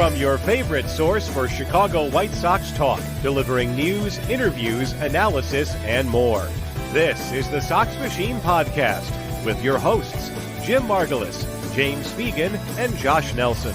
From your favorite source for Chicago White Sox talk, delivering news, interviews, analysis, and more. This is the Sox Machine Podcast with your hosts, Jim Margulis, James Fegan, and Josh Nelson.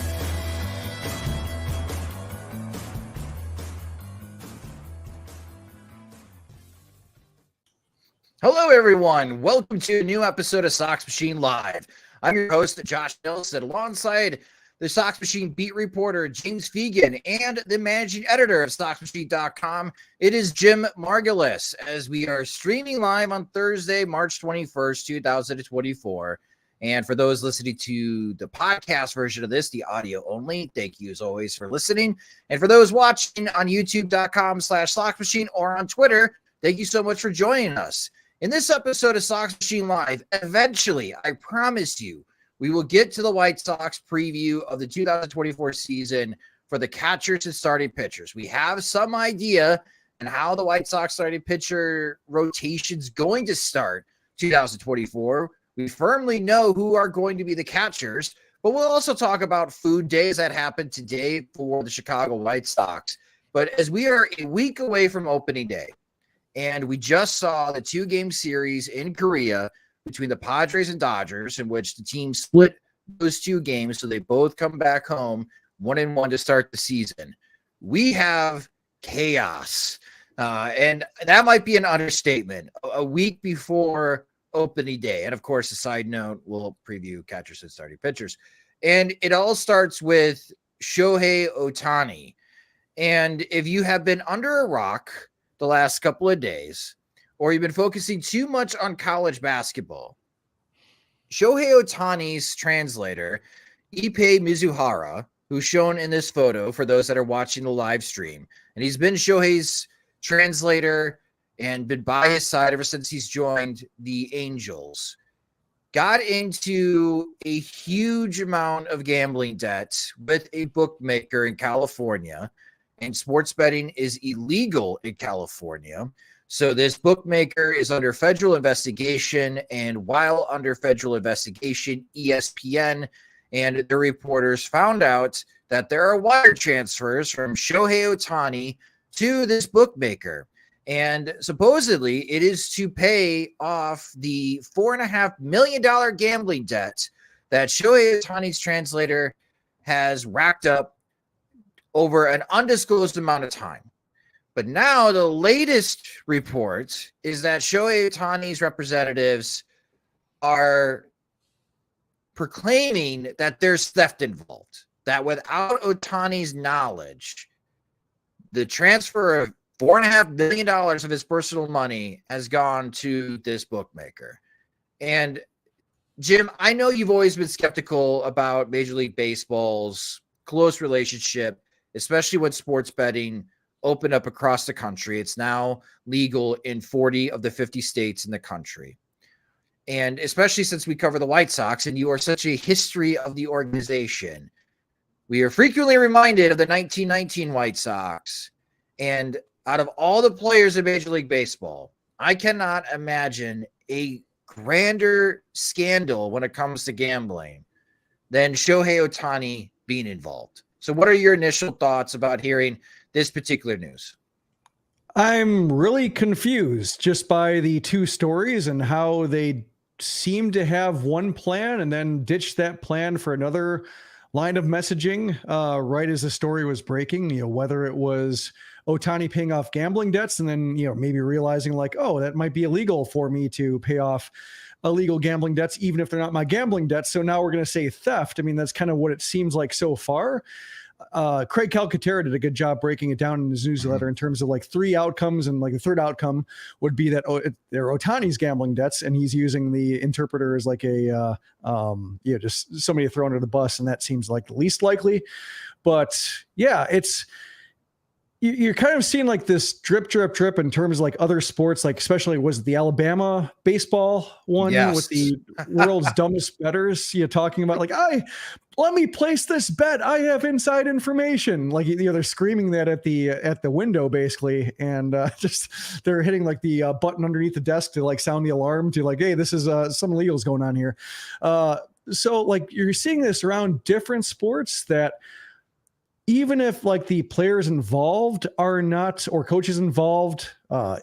Hello, everyone. Welcome to a new episode of Sox Machine Live. I'm your host, Josh Nelson, alongside the Sox Machine beat reporter, James Fegan, and the managing editor of SoxMachine.com. It is Jim Margulis, as we are streaming live on Thursday, March 21st, 2024. And for those listening to the podcast version of this, the audio only, thank you as always for listening. And for those watching on YouTube.com/SoxMachine or on Twitter, thank you so much for joining us. In this episode of Sox Machine Live, eventually, I promise you, we will get to the White Sox preview of the 2024 season for the catchers and starting pitchers. We have some idea on how the White Sox starting pitcher rotation is going to start 2024. We firmly know who are going to be the catchers, but we'll also talk about food days that happened today for the Chicago White Sox. But as we are a week away from opening day, and we just saw the two-game series in Korea between the Padres and Dodgers, in which the team split those two games, so they both come back home 1-1 to start the season. We have chaos, and that might be an understatement. A week before opening day, and of course, a side note, we'll preview catchers and starting pitchers. And it all starts with Shohei Ohtani. And if you have been under a rock the last couple of days, or you've been focusing too much on college basketball, Shohei Ohtani's translator, Ippei Mizuhara, who's shown in this photo for those that are watching the live stream, and he's been Shohei's translator and been by his side ever since he's joined the Angels, got into a huge amount of gambling debt with a bookmaker in California. And sports betting is illegal in California. So this bookmaker is under federal investigation. And while under federal investigation, ESPN and the reporters found out that there are wire transfers from Shohei Ohtani to this bookmaker. And supposedly it is to pay off the $4.5 million gambling debt that Shohei Ohtani's translator has racked up over an undisclosed amount of time. But now the latest report is that Shohei Ohtani's representatives are proclaiming that there's theft involved, that without Ohtani's knowledge, the transfer of $4.5 million of his personal money has gone to this bookmaker. And Jim, I know you've always been skeptical about Major League Baseball's close relationship, especially when sports betting opened up across the country. It's now legal in 40 of the 50 states in the country. And especially since we cover the White Sox and you are such a history of the organization, we are frequently reminded of the 1919 White Sox. And out of all the players in Major League Baseball, I cannot imagine a grander scandal when it comes to gambling than Shohei Ohtani being involved. So what are your initial thoughts about hearing this particular news? I'm really confused just by the two stories and how they seem to have one plan and then ditch that plan for another line of messaging right as the story was breaking, whether it was Ohtani paying off gambling debts and then, maybe realizing like, oh, that might be illegal for me to pay off illegal gambling debts, even if they're not my gambling debts. So now we're going to say theft. I mean, that's kind of what it seems like so far. Craig Calcaterra did a good job breaking it down in his newsletter in terms of like three outcomes. And like the third outcome would be that they're Ohtani's gambling debts. And he's using the interpreter as like a, just somebody to throw under the bus. And that seems like the least likely. But yeah, you're kind of seeing like this drip in terms of like other sports, like especially was the Alabama baseball one with the world's dumbest bettors, talking about like, let me place this bet. I have inside information. Like, they're screaming that at the window basically. And just, they're hitting like the button underneath the desk to like sound the alarm to like, hey, this is some illegals going on here. So like you're seeing this around different sports that even if like the players involved are not, or coaches involved,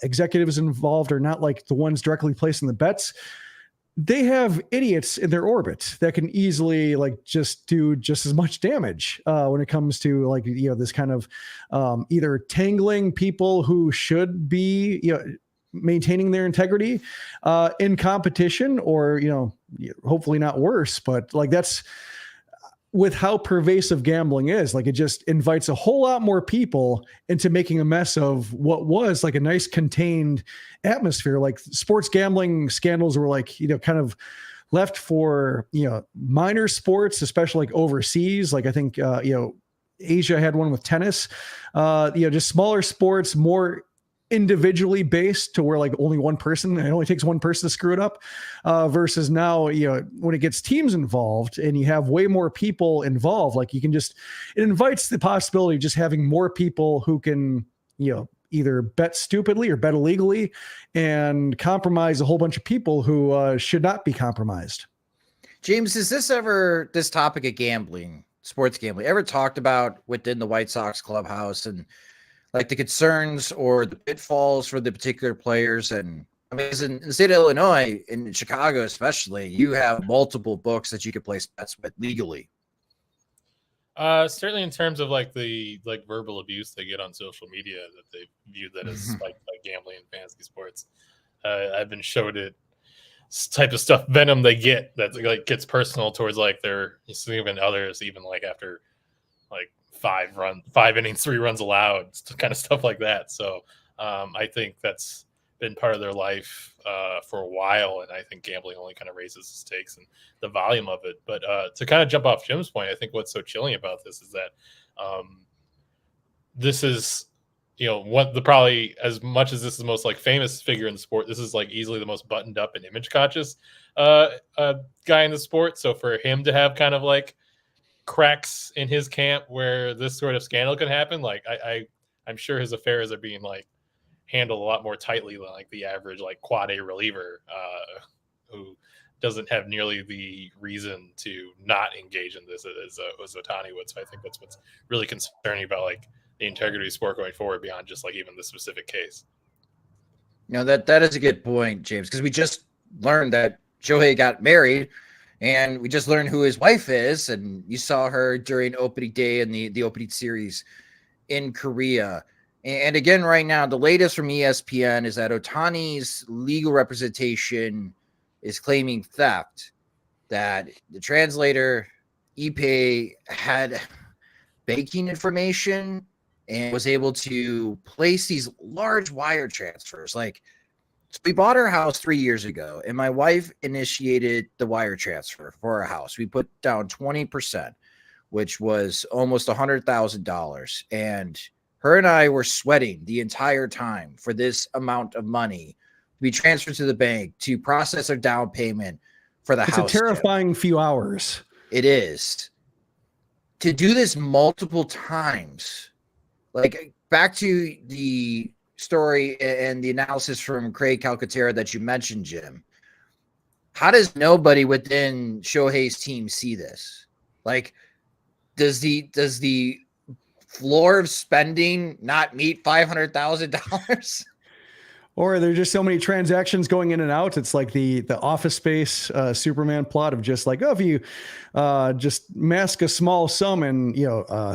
executives involved are not like the ones directly placing the bets, they have idiots in their orbit that can easily like just do just as much damage when it comes to like, this kind of either tangling people who should be, maintaining their integrity in competition, or, hopefully not worse, but like that's with how pervasive gambling is. Like it just invites a whole lot more people into making a mess of what was like a nice contained atmosphere. Like sports gambling scandals were like, kind of left for, minor sports, especially like overseas. Like I think, Asia had one with tennis, just smaller sports, more individually based to where like only one person, it only takes one person to screw it up, versus now, when it gets teams involved and you have way more people involved, like you can just, it invites the possibility of just having more people who can, either bet stupidly or bet illegally and compromise a whole bunch of people who should not be compromised. James, is this topic of gambling, sports gambling, ever talked about within the White Sox clubhouse, and like the concerns or the pitfalls for the particular players? And I mean, in the state of Illinois, in Chicago especially, you have multiple books that you can place bets with legally. Certainly in terms of like the verbal abuse they get on social media, that they view that as like gambling and fantasy sports. I've been showed it type of stuff, venom they get that like gets personal towards like their significant others, even like after like 5 innings, 3 runs allowed, kind of stuff like that. So I think that's been part of their life for a while, and I think gambling only kind of raises the stakes and the volume of it. But to kind of jump off Jim's point, I think what's so chilling about this is that this is, what the probably, as much as this is the most like famous figure in the sport, this is like easily the most buttoned up and image conscious guy in the sport. So for him to have kind of like cracks in his camp where this sort of scandal could happen, like I'm sure his affairs are being like handled a lot more tightly than like the average like quad A reliever who doesn't have nearly the reason to not engage in this as Ohtani would. So I think that's what's really concerning about like the integrity of sport going forward beyond just like even the specific case. That is a good point, James, because we just learned that Shohei got married, and we just learned who his wife is, and you saw her during opening day in the opening series in Korea. And again, right now, the latest from ESPN is that Ohtani's legal representation is claiming theft, that the translator, Ippei, had banking information and was able to place these large wire transfers. Like, so we bought our house 3 years ago, and my wife initiated the wire transfer for our house. We put down 20%, which was almost $100,000. And her and I were sweating the entire time for this amount of money to be transferred to the bank to process our down payment for the house. It's a terrifying few hours. It is. To do this multiple times, like back to the story and the analysis from Craig Calcaterra that you mentioned, Jim, how does nobody within Shohei's team see this? Like, does the floor of spending not meet $500,000? Or there's just so many transactions going in and out. It's like the Office Space Superman plot of just like, if you just mask a small sum and,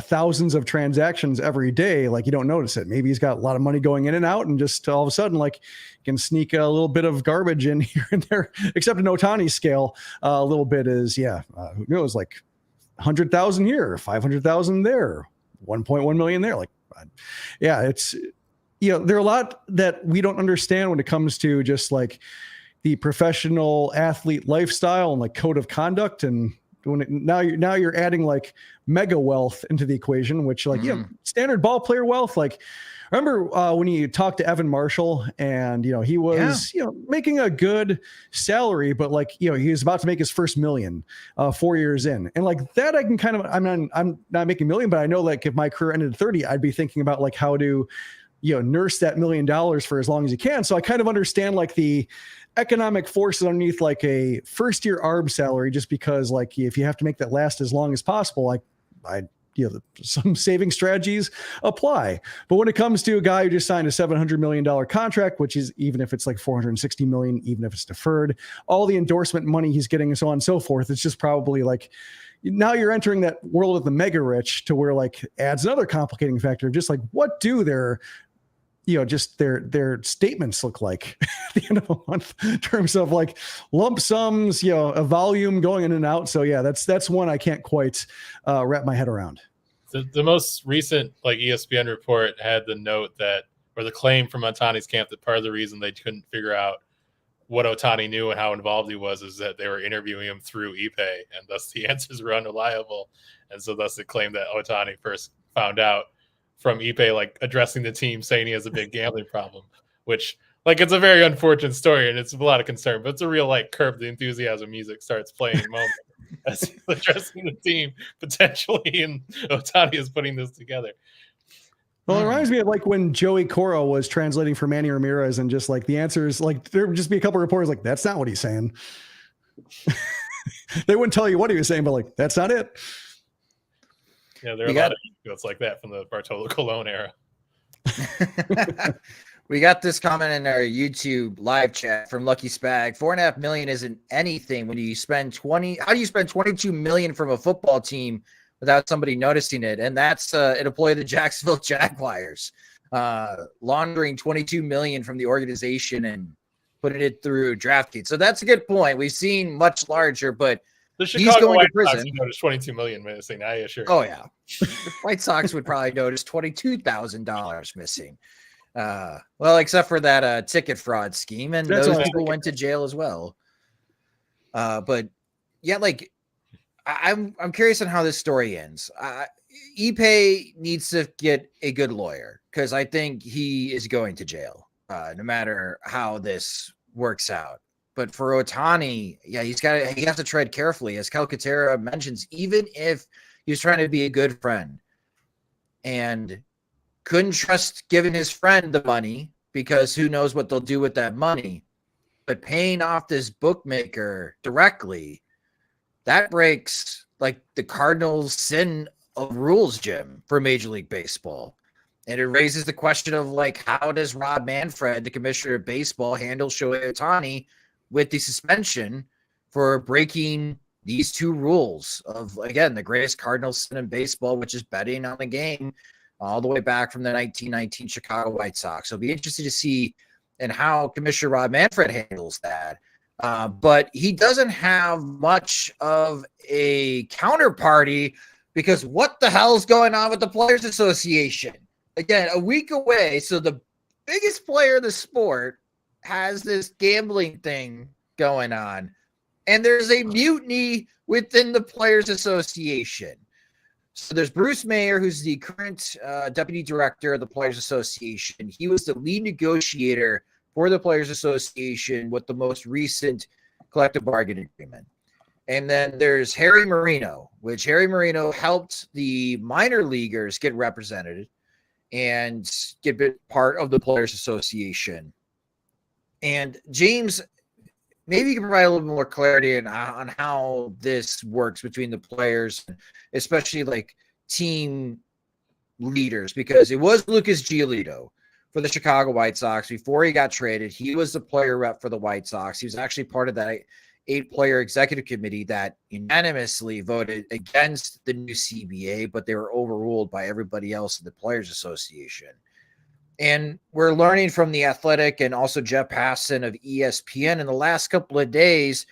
thousands of transactions every day, like you don't notice it. Maybe he's got a lot of money going in and out, and just all of a sudden, like you can sneak a little bit of garbage in here and there, except in Ohtani's scale, a little bit is, who knows, like 100,000 here, 500,000 there, 1.1 million there. Like, it's, there are a lot that we don't understand when it comes to just like the professional athlete lifestyle and like code of conduct. And now you're adding like mega wealth into the equation, which like, standard ball player wealth. Like, remember when you talked to Evan Marshall and, he was, making a good salary, but like, he was about to make his first $1 million 4 years in. And like that, I can kind of, I'm not making $1 million, but I know like if my career ended at 30, I'd be thinking about like how to, nurse that $1 million for as long as you can. So I kind of understand like the economic forces underneath like a first year ARB salary, just because like if you have to make that last as long as possible, like I some saving strategies apply. But when it comes to a guy who just signed a $700 million contract, which is, even if it's like $460 million, even if it's deferred, all the endorsement money he's getting and so on and so forth, it's just probably like, now you're entering that world of the mega rich, to where like adds another complicating factor of just like, what do their statements look like at the end of a month in terms of like lump sums, a volume going in and out. So yeah, that's one I can't quite wrap my head around. The most recent like ESPN report had the note that, or the claim from Ohtani's camp, that part of the reason they couldn't figure out what Ohtani knew and how involved he was is that they were interviewing him through ePay, and thus the answers were unreliable. And so thus the claim that Ohtani first found out from ePay, like addressing the team, saying he has a big gambling problem, which like, it's a very unfortunate story and it's a lot of concern, but it's a real like Curb the Enthusiasm music starts playing moment as he's addressing the team potentially, and Ohtani is putting this together. Well, it reminds me of like when Joey Coro was translating for Manny Ramirez, and just like the answers, like there would just be a couple of reporters like, that's not what he's saying. They wouldn't tell you what he was saying, but like, that's not it. Yeah, there are a lot of egos like that from the Bartolo Colon era. We got this comment in our YouTube live chat from Lucky Spag. $4.5 million isn't anything when you spend how do you spend $22 million from a football team without somebody noticing it? And that's an employee of the Jacksonville Jaguars, laundering $22 million from the organization and putting it through DraftKings. So that's a good point. We've seen much larger, but the Chicago White Sox noticed $22 million missing, I assure you. Oh yeah, the White Sox would probably notice $22,000 missing. Well, except for that ticket fraud scheme, and those people went to jail as well. But yeah, like I'm curious on how this story ends. Ipe needs to get a good lawyer, because I think he is going to jail, no matter how this works out. But for Ohtani, yeah, he has to tread carefully, as Calcaterra mentions, even if he's trying to be a good friend and couldn't trust giving his friend the money, because who knows what they'll do with that money. But paying off this bookmaker directly, that breaks like the Cardinals' sin of rules, Jim, for Major League Baseball. And it raises the question of like, how does Rob Manfred, the commissioner of baseball, handle Shohei Ohtani with the suspension for breaking these two rules of, again, the greatest Cardinals sin in baseball, which is betting on the game, all the way back from the 1919 Chicago White Sox. So it'll be interesting to see and how Commissioner Rob Manfred handles that. But he doesn't have much of a counterparty, because what the hell is going on with the Players Association? Again, a week away. So the biggest player in the sport has this gambling thing going on, and there's a mutiny within the Players Association. So there's Bruce Mayer, who's the current deputy director of the Players Association. He was the lead negotiator for the Players Association with the most recent collective bargaining agreement. And then there's Harry Marino, which Harry Marino helped the minor leaguers get represented and get part of the Players Association. And James, maybe you can provide a little more clarity on how this works between the players, especially like team leaders, because it was Lucas Giolito for the Chicago White Sox before he got traded. He was the player rep for the White Sox. He was actually part of that 8-player executive committee that unanimously voted against the new CBA, but they were overruled by everybody else in the Players Association. And we're learning from The Athletic and also Jeff Passan of ESPN in the last couple of days,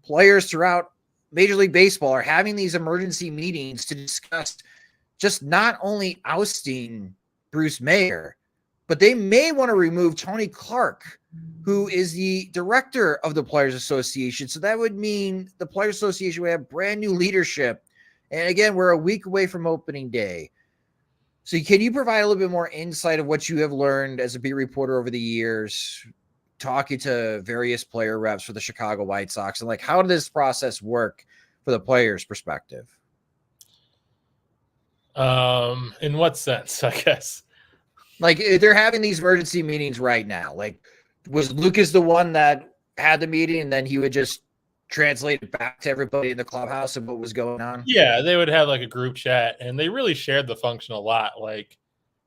players throughout Major League Baseball are having these emergency meetings to discuss just not only ousting Bruce Mayer, but they may want to remove Tony Clark, who is the director of the Players Association. So that would mean the Players Association would have brand new leadership. And again, we're a week away from opening day. So can you provide a little bit more insight of what you have learned as a beat reporter over the years, talking to various player reps for the Chicago White Sox, and like, how did this process work for the players' perspective? In what sense, I guess? Like, they're having these emergency meetings right now. Like, was Lucas the one that had the meeting and then he would just translate it back to everybody in the clubhouse of what was going on? Yeah, they would have like a group chat, and they really shared the function a lot. Like,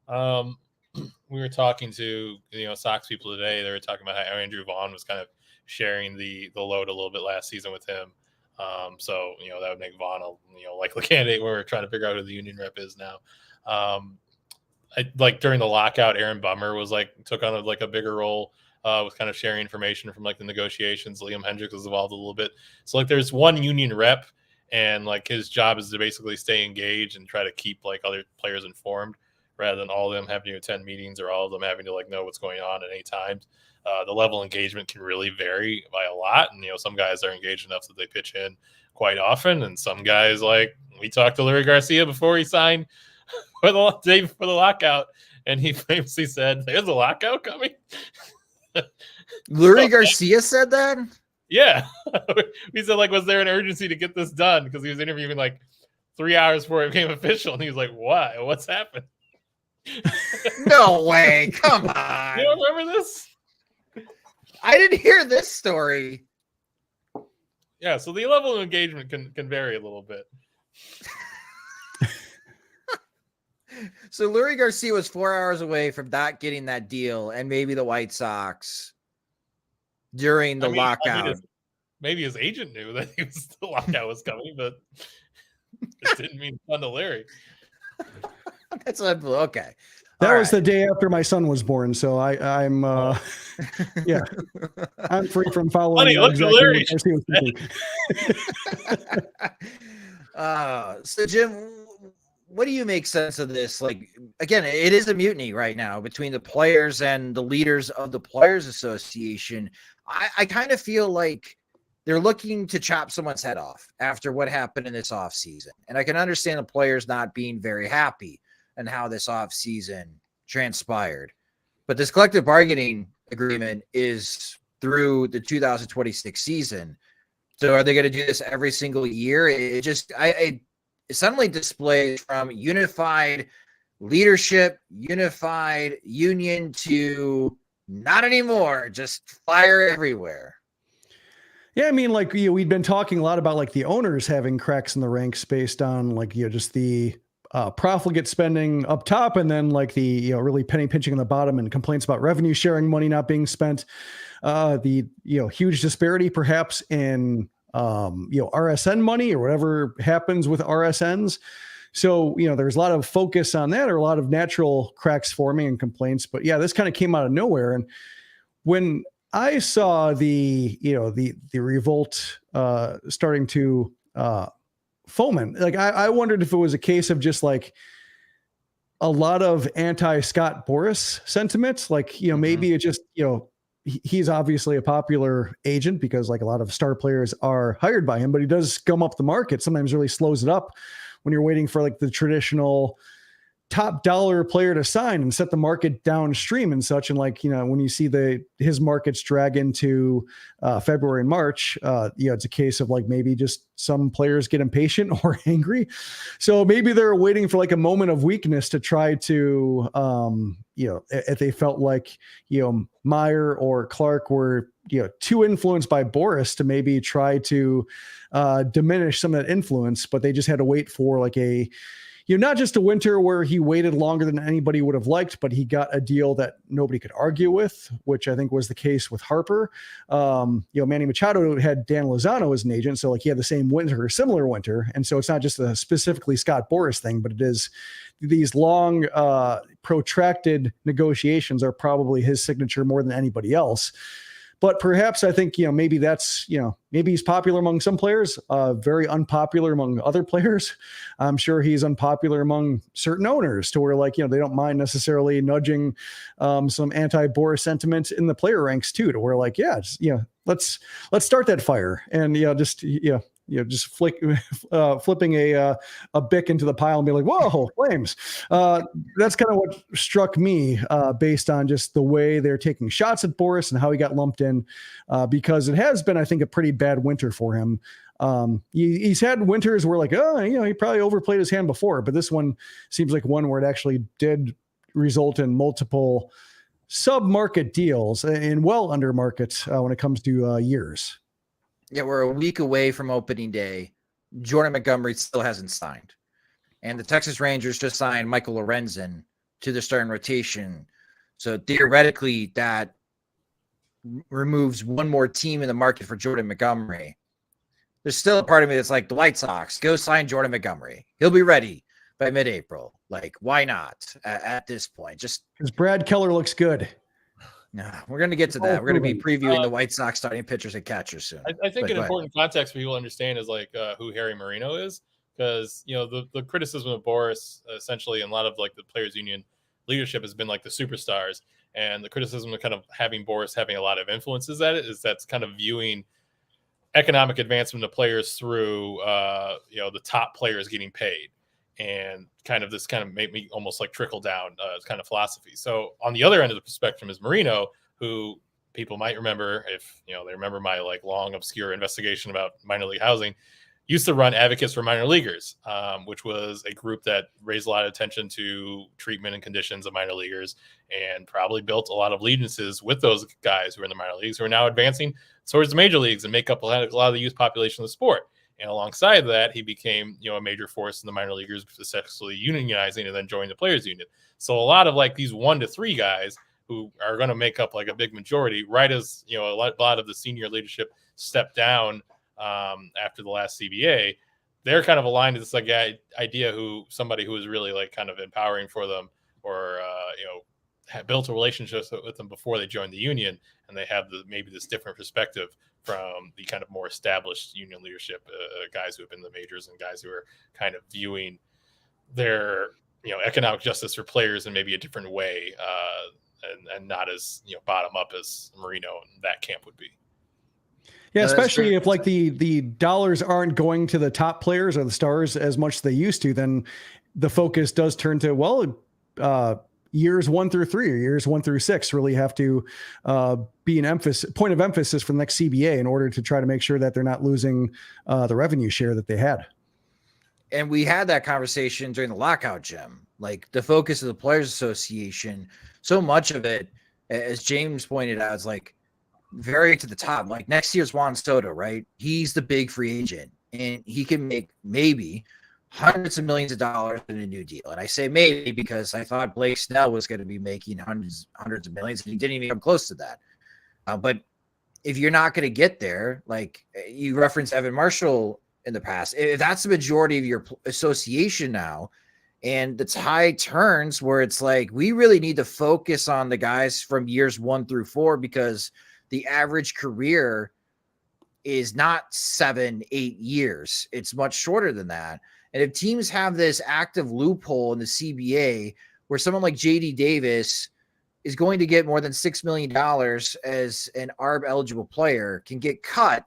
we were talking to Sox people today. They were talking about how Andrew Vaughn was kind of sharing the load a little bit last season with him. So that would make Vaughn a likely candidate when we're trying to figure out who the union rep is now. Like during the lockout, Aaron Bummer was took on a bigger role. Was kind of sharing information from like the negotiations. Liam Hendricks was involved a little bit. So like there's one union rep, and like his job is to basically stay engaged and try to keep like other players informed, rather than all of them having to attend meetings or all of them having to like know what's going on at any time. The level of engagement can really vary by a lot, and some guys are engaged enough that they pitch in quite often, and some guys, like we talked to Larry Garcia before he signed for the day before the lockout, and he famously said, "There's a lockout coming." Lurie Garcia said that? Yeah. We said, like, was there an urgency to get this done? Because he was interviewing like 3 hours before it became official. And he was like, why? What's happened? No way. Come on. You don't remember this? I didn't hear this story. Yeah, so the level of engagement can vary a little bit. So Lurie Garcia was 4 hours away from not getting that deal, and maybe the White Sox during the lockout. Maybe his agent knew that the lockout was coming, but it didn't mean fun to Larry. That's okay. That was the day after my son was born, so I'm yeah, I'm free from following. Funny, look at Larry. So Jim, what do you make sense of this? Like, again, it is a mutiny right now between the players and the leaders of the Players Association. I kind of feel like they're looking to chop someone's head off after what happened in this offseason. And I can understand the players not being very happy and how this offseason transpired. But this collective bargaining agreement is through the 2026 season. So are they going to do this every single year? It suddenly displays from unified leadership, unified union to not anymore, just fire everywhere. Yeah, I mean, like, we'd been talking a lot about like the owners having cracks in the ranks based on like, just the profligate spending up top, and then like the, really penny pinching on the bottom, and complaints about revenue sharing money not being spent. The, huge disparity perhaps in, RSN money or whatever happens with RSNs. So, there's a lot of focus on that, or a lot of natural cracks forming and complaints. But yeah, this kind of came out of nowhere. And when I saw the revolt starting to foment, like I wondered if it was a case of just like a lot of anti-Scott Boras sentiment. Like, maybe it just, he's obviously a popular agent because like a lot of star players are hired by him, but he does gum up the market. Sometimes really slows it up when you're waiting for like the traditional top dollar player to sign and set the market downstream and such. And like, when you see his markets drag into February and March, it's a case of like, maybe just some players get impatient or angry. So maybe they're waiting for like a moment of weakness to try to, if they felt like, Meyer or Clark were, too influenced by Boras to maybe try to diminish some of that influence, but they just had to wait for like a, not just a winter where he waited longer than anybody would have liked, but he got a deal that nobody could argue with, which I think was the case with Harper. Manny Machado had Dan Lozano as an agent, so like he had the same winter, similar winter. And so it's not just a specifically Scott Boras thing, but it is these long, protracted negotiations are probably his signature more than anybody else. But perhaps I think, maybe that's, maybe he's popular among some players, very unpopular among other players. I'm sure he's unpopular among certain owners to where like, they don't mind necessarily nudging some anti-Boras sentiment in the player ranks too, to where like, let's start that fire and, just flipping a Bic into the pile and be like, whoa, flames. That's kind of what struck me based on just the way they're taking shots at Boras and how he got lumped in, because it has been, I think, a pretty bad winter for him. He's had winters where like, he probably overplayed his hand before, but this one seems like one where it actually did result in multiple sub-market deals and well under market when it comes to years. Yeah, we're a week away from opening day. Jordan Montgomery still hasn't signed. And the Texas Rangers just signed Michael Lorenzen to the starting rotation. So theoretically, that removes one more team in the market for Jordan Montgomery. There's still a part of me that's like, the White Sox, go sign Jordan Montgomery. He'll be ready by mid-April. Like, why not at this point? Just because Brad Keller looks good. No, we're going to get to that. We're going to be previewing the White Sox starting pitchers and catchers soon. I think an important context for people to understand is like who Harry Marino is, because the criticism of Boris essentially, and a lot of like the players' union leadership has been like the superstars, and the criticism of kind of having Boris having a lot of influences at it is that's kind of viewing economic advancement of players through the top players getting paid, and kind of this kind of made me almost like trickle down kind of philosophy. So on the other end of the spectrum is Marino, who people might remember if they remember my like long obscure investigation about minor league housing, used to run Advocates for Minor Leaguers, which was a group that raised a lot of attention to treatment and conditions of minor leaguers, and probably built a lot of allegiances with those guys who are in the minor leagues who are now advancing towards the major leagues and make up a lot of the youth population of the sport. And alongside that, he became a major force in the minor leaguers, successfully unionizing and then joining the players union. So a lot of like these 1 to 3 guys who are going to make up like a big majority, right as a lot of the senior leadership stepped down after the last CBA, they're kind of aligned to this like idea somebody who is really like kind of empowering for them, or had built a relationship with them before they joined the union, and they have maybe this different perspective from the kind of more established union leadership, guys who have been in the majors and guys who are kind of viewing their economic justice for players in maybe a different way, and not as bottom up as Marino and that camp would be. Yeah, especially if like the dollars aren't going to the top players or the stars as much as they used to, then the focus does turn to years 1 through 3 or years 1 through 6 really have to be an point of emphasis for the next CBA in order to try to make sure that they're not losing the revenue share that they had. And we had that conversation during the lockout, Jim. Like the focus of the Players Association, so much of it, as James pointed out, is like very to the top. Like next year's Juan Soto, right? He's the big free agent, and he can make maybe hundreds of millions of dollars in a new deal. And I say maybe because I thought Blake Snell was going to be making hundreds of millions, and he didn't even come close to that. But if you're not going to get there, like you referenced Evan Marshall in the past, if that's the majority of your association now, and the tide turns where it's like, we really need to focus on the guys from years 1 through 4, because the average career is not 7-8 years. It's much shorter than that. And if teams have this active loophole in the CBA where someone like JD Davis is going to get more than $6 million as an ARB eligible player, can get cut,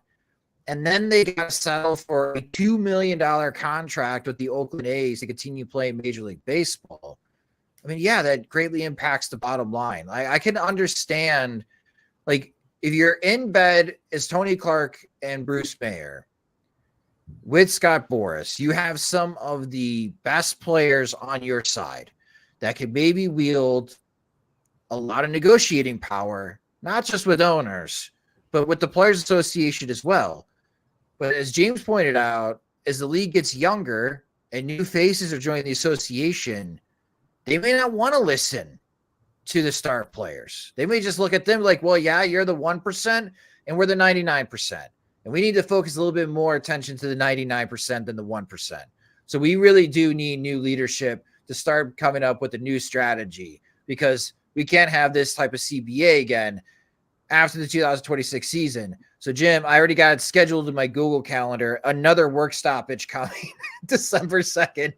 and then they got to settle for a $2 million contract with the Oakland A's to continue playing Major League Baseball. I mean, yeah, that greatly impacts the bottom line. I can understand, like, if you're in bed as Tony Clark and Bruce Mayer with Scott Boras, you have some of the best players on your side that could maybe wield a lot of negotiating power, not just with owners, but with the Players Association as well. But as James pointed out, as the league gets younger and new faces are joining the association, they may not want to listen to the star players. They may just look at them like, well, yeah, you're the 1% and we're the 99%. And we need to focus a little bit more attention to the 99% than the 1%. So we really do need new leadership to start coming up with a new strategy, because we can't have this type of CBA again after the 2026 season. So, Jim, I already got it scheduled in my Google Calendar, another work stoppage coming December 2nd,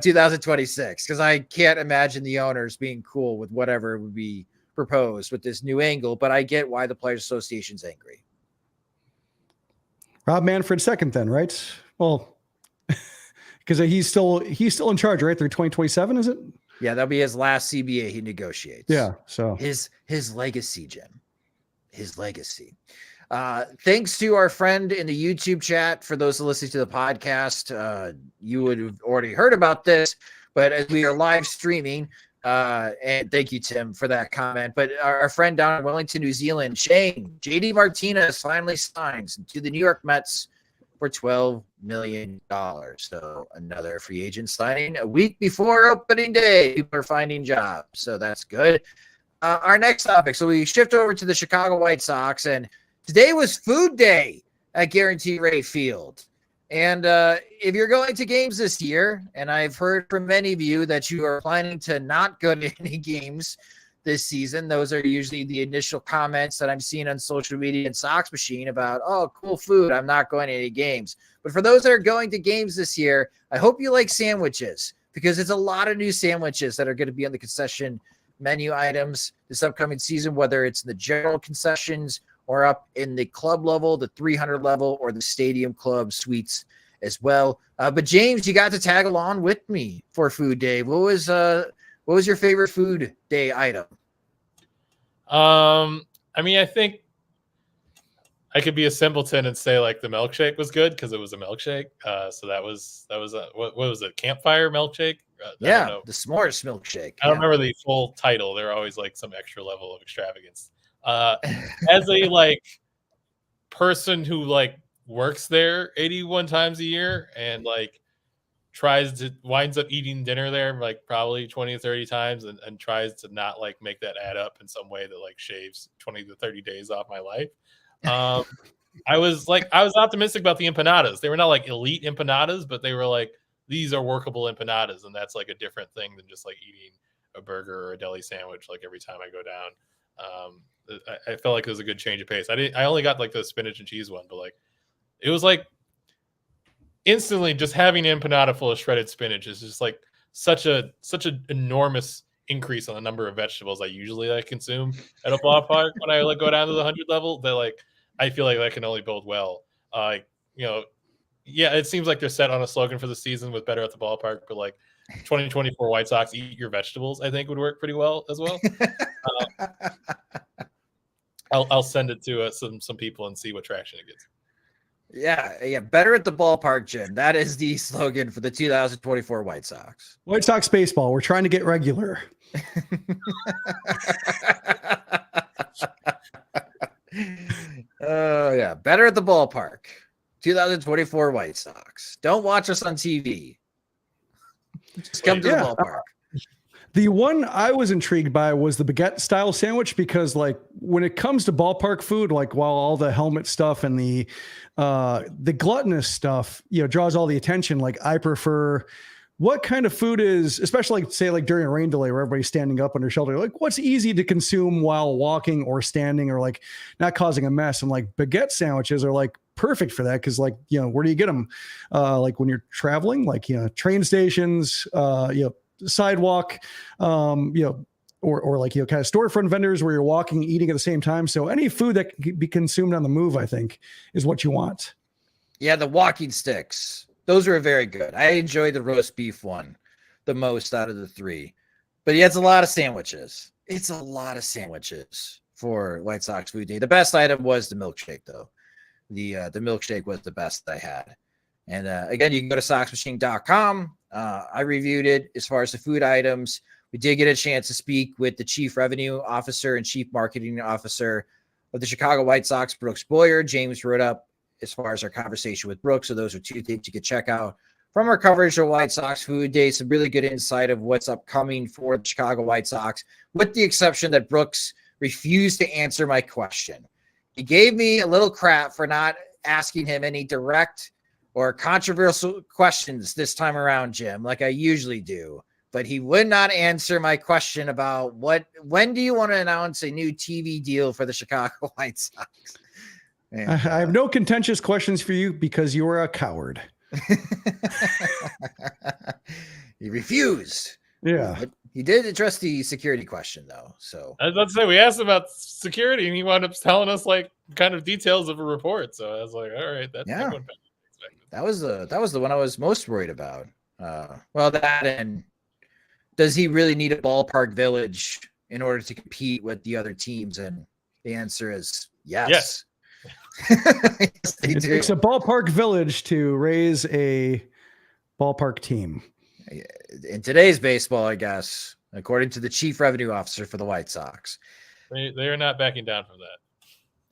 2026, because I can't imagine the owners being cool with whatever would be proposed with this new angle, but I get why the Players Association's angry. Rob Manfred second then, right? Well, because he's still in charge, right? Through 2027, is it? Yeah, that'll be his last CBA he negotiates. Yeah, so his legacy, Jim. His legacy. Thanks to our friend in the YouTube chat. For those listening to the podcast, you would have already heard about this, but as we are live streaming, And thank you, Tim, for that comment. But our friend down in Wellington, New Zealand, Shane, JD Martinez finally signs to the New York Mets for $12 million. So another free agent signing a week before opening day. People are finding jobs. So that's good. Our next topic. So we shift over to the Chicago White Sox, and today was food day at Guarantee Rate Field. And if you're going to games this year, and I've heard from many of you that you are planning to not go to any games this season, those are usually the initial comments that I'm seeing on social media and Sox Machine about, oh, cool food, I'm not going to any games. But for those that are going to games this year, I hope you like sandwiches, because it's a lot of new sandwiches that are going to be on the concession menu items this upcoming season, whether it's in the general concessions or up in the club level, the 300 level, or the stadium club suites as well. But James, you got to tag along with me for food day. What was your favorite food day item? I mean, I think I could be a simpleton and say like the milkshake was good because it was a milkshake. So that was what was it? Campfire milkshake? Yeah, the s'mores milkshake. I don't remember the full title. They're always like some extra level of extravagance. As a like person who like works there 81 times a year and like winds up eating dinner there like probably 20 or 30 times and tries to not like make that add up in some way that like shaves 20 to 30 days off my life. I was optimistic about the empanadas. They were not like elite empanadas, but they were like, these are workable empanadas, and that's like a different thing than just like eating a burger or a deli sandwich like every time I go down. I felt like it was a good change of pace. I only got like the spinach and cheese one, but like it was like instantly just having an empanada full of shredded spinach is just like such an enormous increase on the number of vegetables I usually consume at a ballpark when I like go down to the 100 level. That like I feel like that can only bode well. Yeah, it seems like they're set on a slogan for the season with better at the ballpark, but like 2024 White Sox, eat your vegetables, I think would work pretty well as well. I'll send it to some people and see what traction it gets. Yeah, better at the ballpark, Jim. That is the slogan for the 2024 White Sox. White Sox baseball. We're trying to get regular. Yeah, better at the ballpark. 2024 White Sox. Don't watch us on TV. Just come to the ballpark. The one I was intrigued by was the baguette style sandwich, because like when it comes to ballpark food, like while all the helmet stuff and the gluttonous stuff, draws all the attention. Like I prefer what kind of food is, especially like say like during a rain delay where everybody's standing up under shelter, like what's easy to consume while walking or standing or like not causing a mess. And like baguette sandwiches are like perfect for that. Cause like, where do you get them? Like when you're traveling, like, train stations, sidewalk, or like, kind of storefront vendors where you're walking, eating at the same time. So any food that can be consumed on the move, I think is what you want. Yeah. The walking sticks, those are very good. I enjoy the roast beef one the most out of the three, but yeah, it's a lot of sandwiches. It's a lot of sandwiches for White Sox food day. The best item was the milkshake though. The milkshake was the best I had. And again, you can go to soxmachine.com. I reviewed it as far as the food items. We did get a chance to speak with the chief revenue officer and chief marketing officer of the Chicago White Sox, Brooks Boyer. James wrote up as far as our conversation with Brooks. So those are two things you could check out from our coverage of White Sox Food Day. Some really good insight of what's upcoming for the Chicago White Sox, with the exception that Brooks refused to answer my question. He gave me a little crap for not asking him any direct or controversial questions this time around, Jim, like I usually do. But he would not answer my question about when do you want to announce a new TV deal for the Chicago White Sox? And, I have no contentious questions for you because you are a coward. He refused. Yeah. But he did address the security question, though. So I was about to say, we asked about security, and he wound up telling us like kind of details of a report. So I was like, all right, that's yeah. That was the one I was most worried about. Well, that, and does he really need a ballpark village in order to compete with the other teams? And the answer is yes. Yes. Yes, they do. It's a ballpark village to raise a ballpark team. In today's baseball, I guess, according to the chief revenue officer for the White Sox. They are not backing down from that.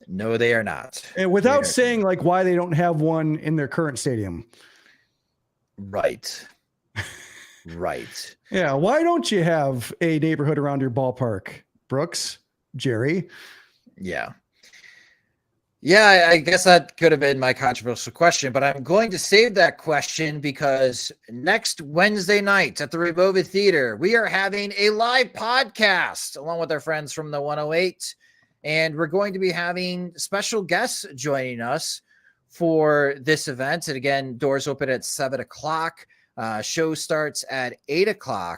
No, they are not. And without saying like why they don't have one in their current stadium. Right. Right. Yeah. Why don't you have a neighborhood around your ballpark, Brooks, Jerry? Yeah. Yeah, I guess that could have been my controversial question, but I'm going to save that question because next Wednesday night at the Remova Theater, we are having a live podcast along with our friends from the 108. And we're going to be having special guests joining us for this event. And again, doors open at 7:00. Show starts at 8:00.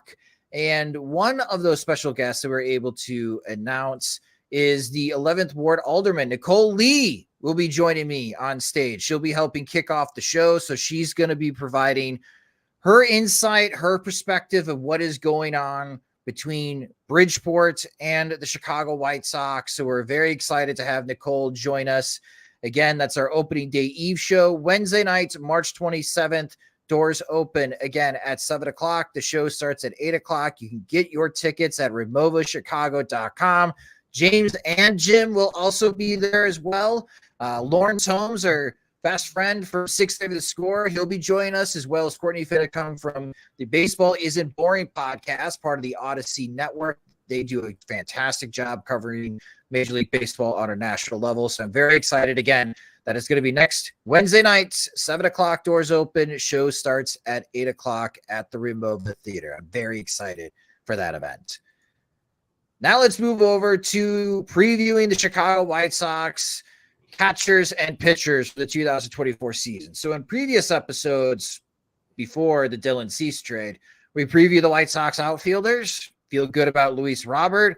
And one of those special guests that we're able to announce is the 11th Ward Alderman, Nicole Lee, will be joining me on stage. She'll be helping kick off the show. So she's going to be providing her insight, her perspective of what is going on between Bridgeport and the Chicago White Sox. So we're very excited to have Nicole join us. Again, that's our opening day eve show, Wednesday night, March 27th. Doors open again at 7:00. The show starts at 8:00. You can get your tickets at removachicago.com. James and Jim will also be there as well. Lawrence Holmes, our best friend for 630 The Score, he'll be joining us, as well as Courtney Finnecombe from the Baseball Isn't Boring podcast, part of the Odyssey Network. They do a fantastic job covering Major League Baseball on a national level. So I'm very excited again that it's going to be next Wednesday night, 7:00, doors open. Show starts at 8:00 at the Remova Theater. I'm very excited for that event. Now let's move over to previewing the Chicago White Sox catchers and pitchers for the 2024 season. So in previous episodes, before the Dylan Cease trade, we preview the White Sox outfielders, feel good about Luis Robert,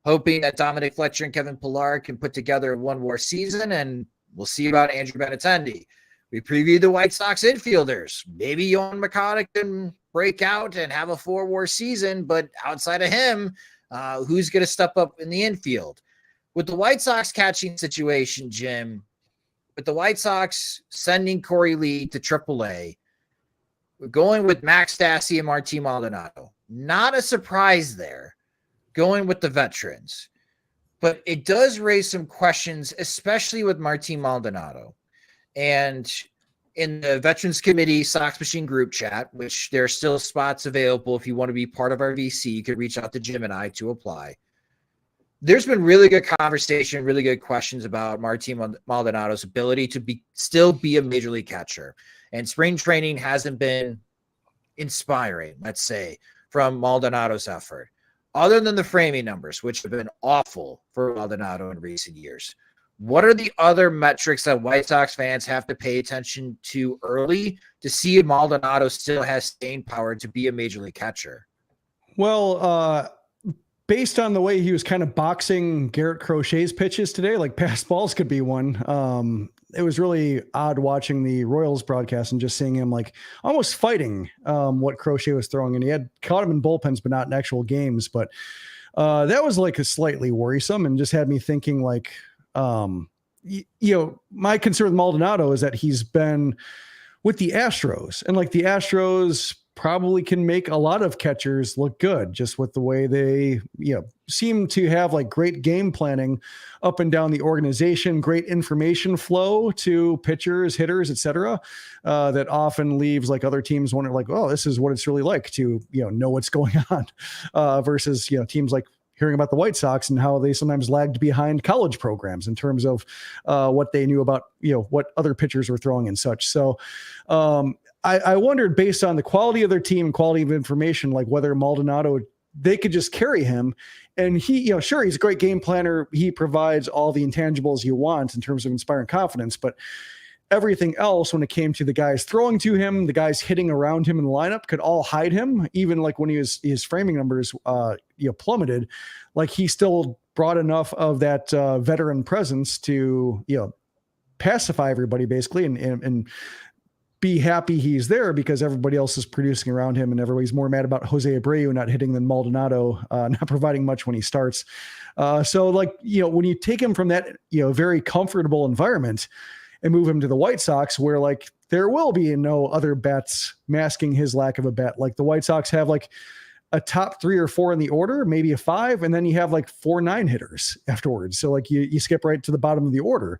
hoping that Dominic Fletcher and Kevin Pillar can put together one more season, and we'll see about Andrew Benintendi. We preview the White Sox infielders. Maybe Yohan Makata can break out and have a 4-WAR season, but outside of him, who's going to step up in the infield? With the White Sox catching situation, Jim, with the White Sox sending Corey Lee to AAA, we're going with Max Stassi and Martin Maldonado. Not a surprise there, going with the veterans. But it does raise some questions, especially with Martin Maldonado. And in the Veterans Committee Sox Machine group chat, which there are still spots available if you want to be part of our VC, you can reach out to Jim and I to apply. There's been really good conversation, really good questions about Martin Maldonado's ability to still be a major league catcher. And spring training hasn't been inspiring, let's say, from Maldonado's effort. Other than the framing numbers, which have been awful for Maldonado in recent years, what are the other metrics that White Sox fans have to pay attention to early to see if Maldonado still has staying power to be a major league catcher? Well, based on the way he was kind of boxing Garrett Crochet's pitches today, like pass balls could be one. It was really odd watching the Royals broadcast and just seeing him like almost fighting what Crochet was throwing. And he had caught him in bullpens, but not in actual games. But that was like a slightly worrisome and just had me thinking like, my concern with Maldonado is that he's been with the Astros, and like the Astros probably can make a lot of catchers look good just with the way they, seem to have like great game planning up and down the organization, great information flow to pitchers, hitters, etc. That often leaves like other teams wondering like, oh, this is what it's really like to, know what's going on versus, teams like hearing about the White Sox and how they sometimes lagged behind college programs in terms of what they knew about, what other pitchers were throwing and such. So I wondered, based on the quality of their team and quality of information, like whether Maldonado, they could just carry him. And he, sure, he's a great game planner. He provides all the intangibles you want in terms of inspiring confidence, but everything else, when it came to the guys throwing to him, the guys hitting around him in the lineup, could all hide him. Even like when his framing numbers, plummeted, like he still brought enough of that veteran presence to, pacify everybody basically and be happy he's there, because everybody else is producing around him and everybody's more mad about Jose Abreu not hitting than Maldonado, not providing much when he starts. So like, when you take him from that, very comfortable environment and move him to the White Sox, where like there will be no other bets masking his lack of a bet. Like the White Sox have like a top 3 or 4 in the order, maybe a 5, and then you have like 4 9 hitters afterwards. So like you skip right to the bottom of the order.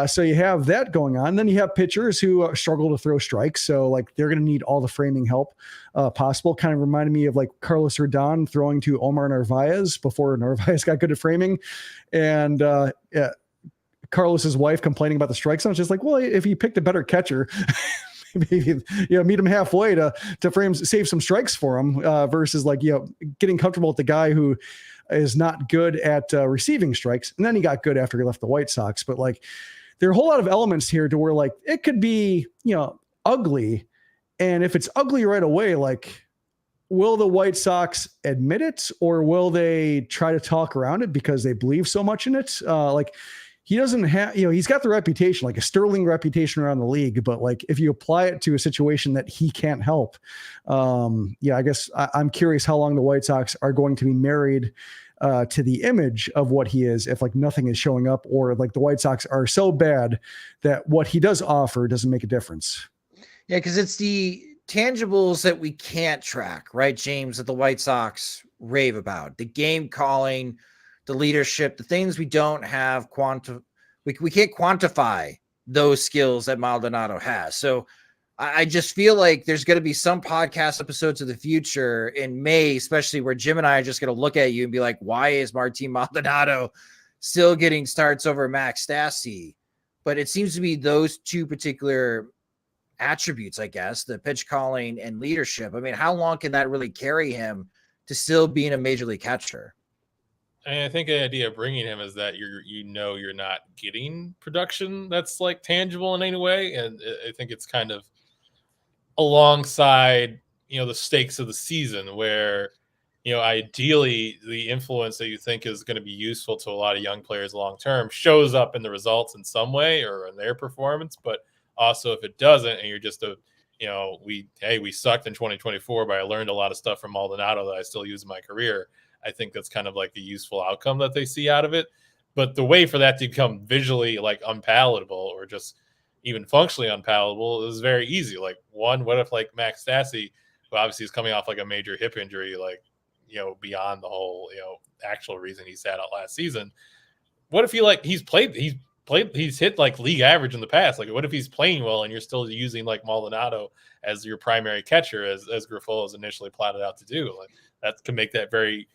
So you have that going on. Then you have pitchers who struggle to throw strikes. So like they're going to need all the framing help possible. Kind of reminded me of like Carlos Rodon throwing to Omar Narvaez before Narvaez got good at framing. And Carlos's wife complaining about the strike zone. It's just like, well, if he picked a better catcher, maybe, meet him halfway to save some strikes for him versus like, getting comfortable with the guy who is not good at receiving strikes. And then he got good after he left the White Sox. But like, there are a whole lot of elements here to where like it could be, ugly. And if it's ugly right away, like, will the White Sox admit it, or will they try to talk around it because they believe so much in it? Like, he doesn't have, he's got the reputation, like a sterling reputation around the league, but like if you apply it to a situation that he can't help, I guess I'm curious how long the White Sox are going to be married to the image of what he is, if like nothing is showing up, or like the White Sox are so bad that what he does offer doesn't make a difference. Yeah, because it's the tangibles that we can't track, right, James, that the White Sox rave about. The game calling, the leadership, the things we don't have we can't quantify those skills that Maldonado has. So I just feel like there's going to be some podcast episodes of the future in May, especially where Jim and I are just going to look at you and be like, why is Martin Maldonado still getting starts over Max Stassi? But it seems to be those two particular attributes, I guess, the pitch calling and leadership. I mean, how long can that really carry him to still being a major league catcher? And I think the idea of bringing him is that you're not getting production that's like tangible in any way. And I think it's kind of alongside, the stakes of the season where, ideally the influence that you think is going to be useful to a lot of young players long-term shows up in the results in some way or in their performance. But also if it doesn't, and you're just we sucked in 2024, but I learned a lot of stuff from Maldonado that I still use in my career. I think that's kind of like the useful outcome that they see out of it. But the way for that to become visually like unpalatable or just even functionally unpalatable is very easy. Like, one, what if like Max Stassi, who obviously is coming off like a major hip injury, like, beyond the whole, actual reason he sat out last season. What if he's hit like league average in the past? Like, what if he's playing well and you're still using like Maldonado as your primary catcher, as Grifol has initially plotted out to do? Like, that can make that very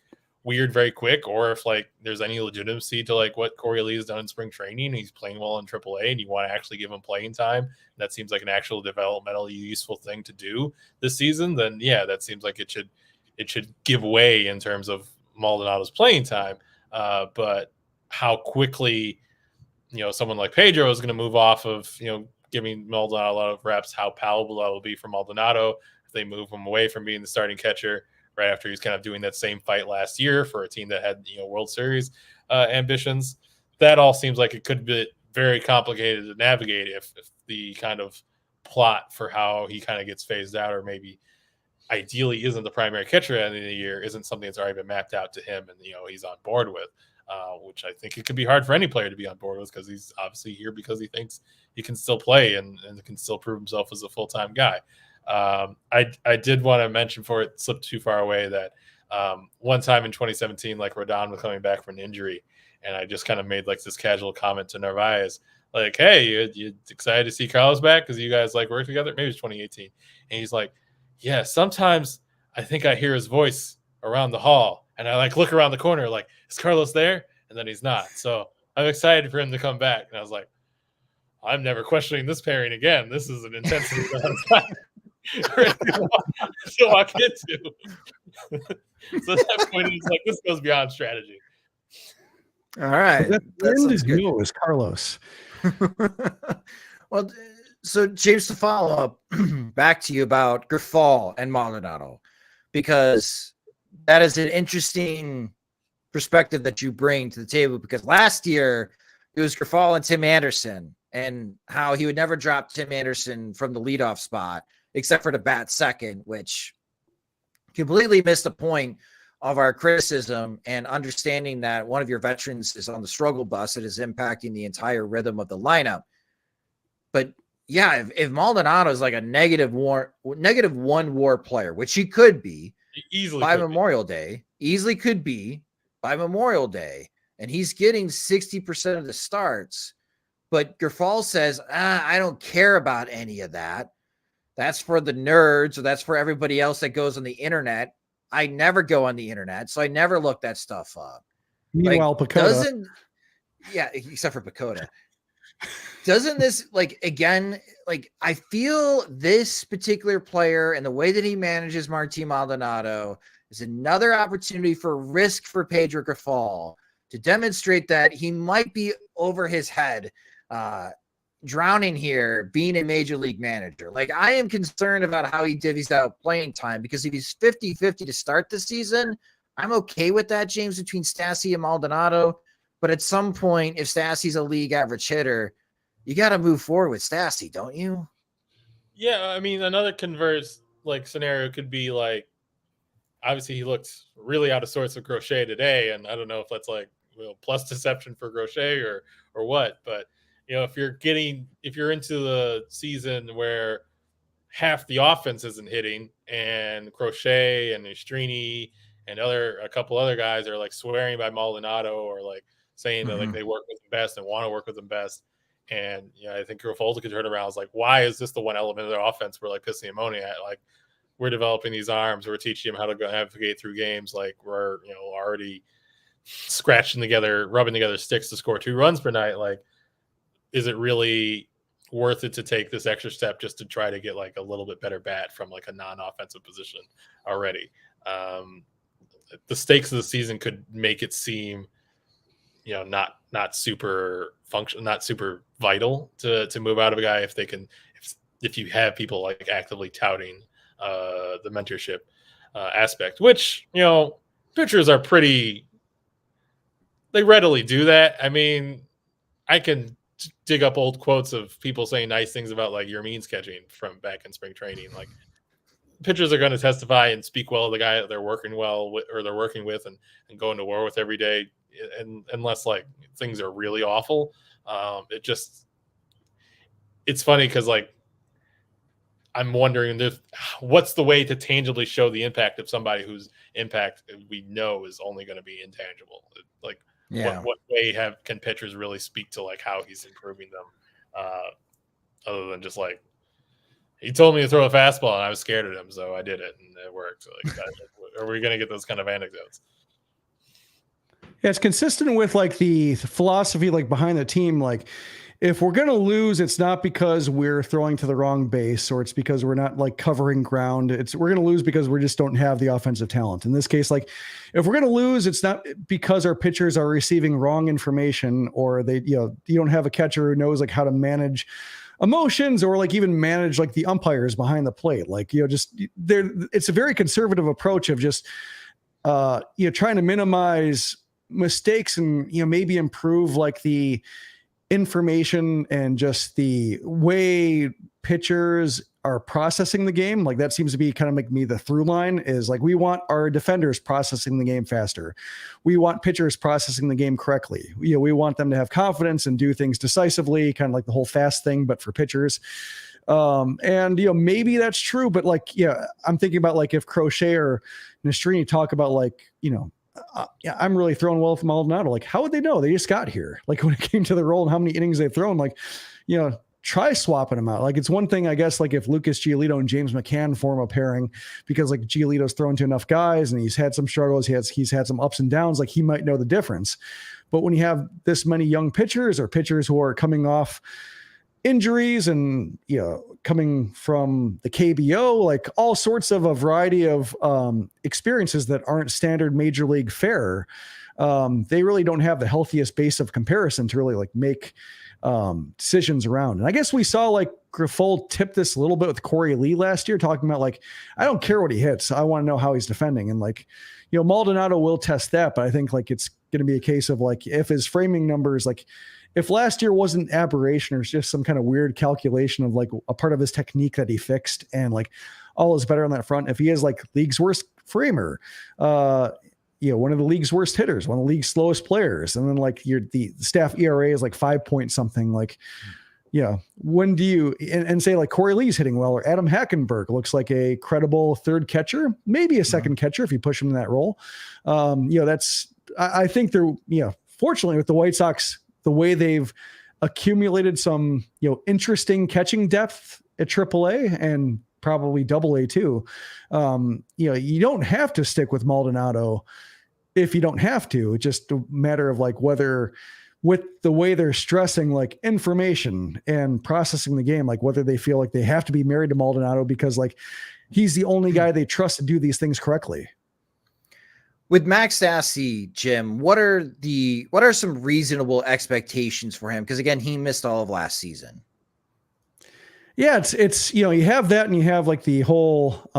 weird very quick. Or if like there's any legitimacy to like what Corey Lee has done in spring training, he's playing well in AAA and you want to actually give him playing time, that seems like an actual developmentally useful thing to do this season, then yeah, that seems like it should give way in terms of Maldonado's playing time. But how quickly someone like Pedro is going to move off of giving Maldonado a lot of reps, how palatable that will be for Maldonado if they move him away from being the starting catcher right after he's kind of doing that same fight last year for a team that had World Series ambitions. That all seems like it could be very complicated to navigate if the kind of plot for how he kind of gets phased out, or maybe ideally isn't the primary catcher at the end of the year, isn't something that's already been mapped out to him and he's on board with, which I think it could be hard for any player to be on board with, because he's obviously here because he thinks he can still play and can still prove himself as a full-time guy. I did want to mention, before it slipped too far away, that one time in 2017, like Rodon was coming back from an injury, and I just kind of made like this casual comment to Narvaez, like, hey, you excited to see Carlos back because you guys like work together? Maybe it's 2018. And he's like, yeah, sometimes I think I hear his voice around the hall, and I like look around the corner like, is Carlos there? And then he's not. So I'm excited for him to come back. And I was like, I'm never questioning this pairing again. This is an intensity that I'm to walk into. So at that point, it's like, this goes beyond strategy. All right. That's good. Is Carlos. Well, so James, to follow up back to you about Grifol and Maldonado, because that is an interesting perspective that you bring to the table, because last year it was Grifol and Tim Anderson, and how he would never drop Tim Anderson from the leadoff spot except for the bat second, which completely missed the point of our criticism and understanding that one of your veterans is on the struggle bus that is impacting the entire rhythm of the lineup. But yeah, if Maldonado is like a negative one WAR player, which he could be, Easily by could be. Memorial Day, easily could be by Memorial Day, and he's getting 60% of the starts. But Grifol says, I don't care about any of that. That's for the nerds, or that's for everybody else that goes on the internet. I never go on the internet, so I never look that stuff up. Meanwhile, like, Pacoda. Except for Pacoda. Doesn't this, like, again, like, I feel this particular player and the way that he manages Martin Maldonado is another opportunity for risk for Pedro Grifol to demonstrate that he might be over his head, drowning here, being a major league manager. Like, I am concerned about how he divvies out playing time, because if he's 50-50 to start the season, I'm okay with that, James, between Stassi and Maldonado. But at some point, if Stassi's a league average hitter, you got to move forward with Stassi, don't you? Yeah, I mean, another converse like scenario could be like, obviously he looked really out of sorts with Crochet today, and I don't know if that's like, plus deception for Crochet or what, but if you're into the season where half the offense isn't hitting, and Crochet and Estrini and a couple other guys are like swearing by Maldonado, or like saying that like they work with him best and want to work with him best. And I think Grifol could turn around. It's like, why is this the one element of their offense we're like pissing ammonia at? Like, we're developing these arms, we're teaching them how to go navigate through games. Like, we're already rubbing together sticks to score 2 runs per night. Like, is it really worth it to take this extra step just to try to get like a little bit better bat from like a non-offensive position already? The stakes of the season could make it seem, not super vital to move out of a guy if you have people like actively touting the mentorship aspect, which pitchers are they readily do that. I mean, I can dig up old quotes of people saying nice things about like Yermin's catching from back in spring training. Like, pitchers are going to testify and speak well of the guy that they're working with and going to war with every day. And unless like things are really awful, it's funny because like I'm wondering what's the way to tangibly show the impact of somebody whose impact we know is only going to be intangible. Like, what way can pitchers really speak to like how he's improving them, other than just like, he told me to throw a fastball and I was scared of him, so I did it and it worked. Like, are we going to get those kind of anecdotes? Yeah, it's consistent with like the philosophy like behind the team. Like, if we're going to lose, it's not because we're throwing to the wrong base, or it's because we're not like covering ground. We're going to lose because we just don't have the offensive talent. In this case, like, if we're going to lose, it's not because our pitchers are receiving wrong information, or you don't have a catcher who knows like how to manage emotions, or like even manage like the umpires behind the plate. Like, it's a very conservative approach of just, trying to minimize mistakes and, maybe improve like the information and just the way pitchers are processing the game. Like, that seems to be kind of like the through line is like, we want our defenders processing the game faster. We want pitchers processing the game correctly. We want them to have confidence and do things decisively, kind of like the whole fast thing, but for pitchers. And maybe that's true, but like, I'm thinking about like if Crochet or Nastrini talk about like, I'm really throwing well from Maldonado. Like, how would they know? They just got here. Like, when it came to the role and how many innings they've thrown, like, try swapping them out. Like, it's one thing, I guess, like if Lucas Giolito and James McCann form a pairing, because like Giolito's thrown to enough guys and he's had some struggles. He's had some ups and downs. Like, he might know the difference. But when you have this many young pitchers, or pitchers who are coming off injuries and coming from the KBO, like all sorts of a variety of experiences that aren't standard major league fare, they really don't have the healthiest base of comparison to really like make decisions around. And I guess we saw like Grifol tip this a little bit with Corey Lee last year, talking about like, I don't care what he hits, I want to know how he's defending. And like, Maldonado will test that, but I think like it's going to be a case of like, if his framing numbers, like if last year wasn't aberration or just some kind of weird calculation of like a part of his technique that he fixed, and like all is better on that front, if he is like league's worst framer, one of the league's worst hitters, one of the league's slowest players, and then like the staff ERA is like 5 point something, like when do you and say like Corey Lee's hitting well, or Adam Hackenberg looks like a credible third catcher, maybe a second catcher if you push him in that role. I think they're, fortunately with the White Sox, the way they've accumulated some, interesting catching depth at AAA and probably AA too. You don't have to stick with Maldonado if you don't have to. It's just a matter of like whether, with the way they're stressing like information and processing the game, like whether they feel like they have to be married to Maldonado because like he's the only guy they trust to do these things correctly. With Max Stassi, Jim, what are some reasonable expectations for him? Because again, he missed all of last season. Yeah, it's you have that, and you have like the whole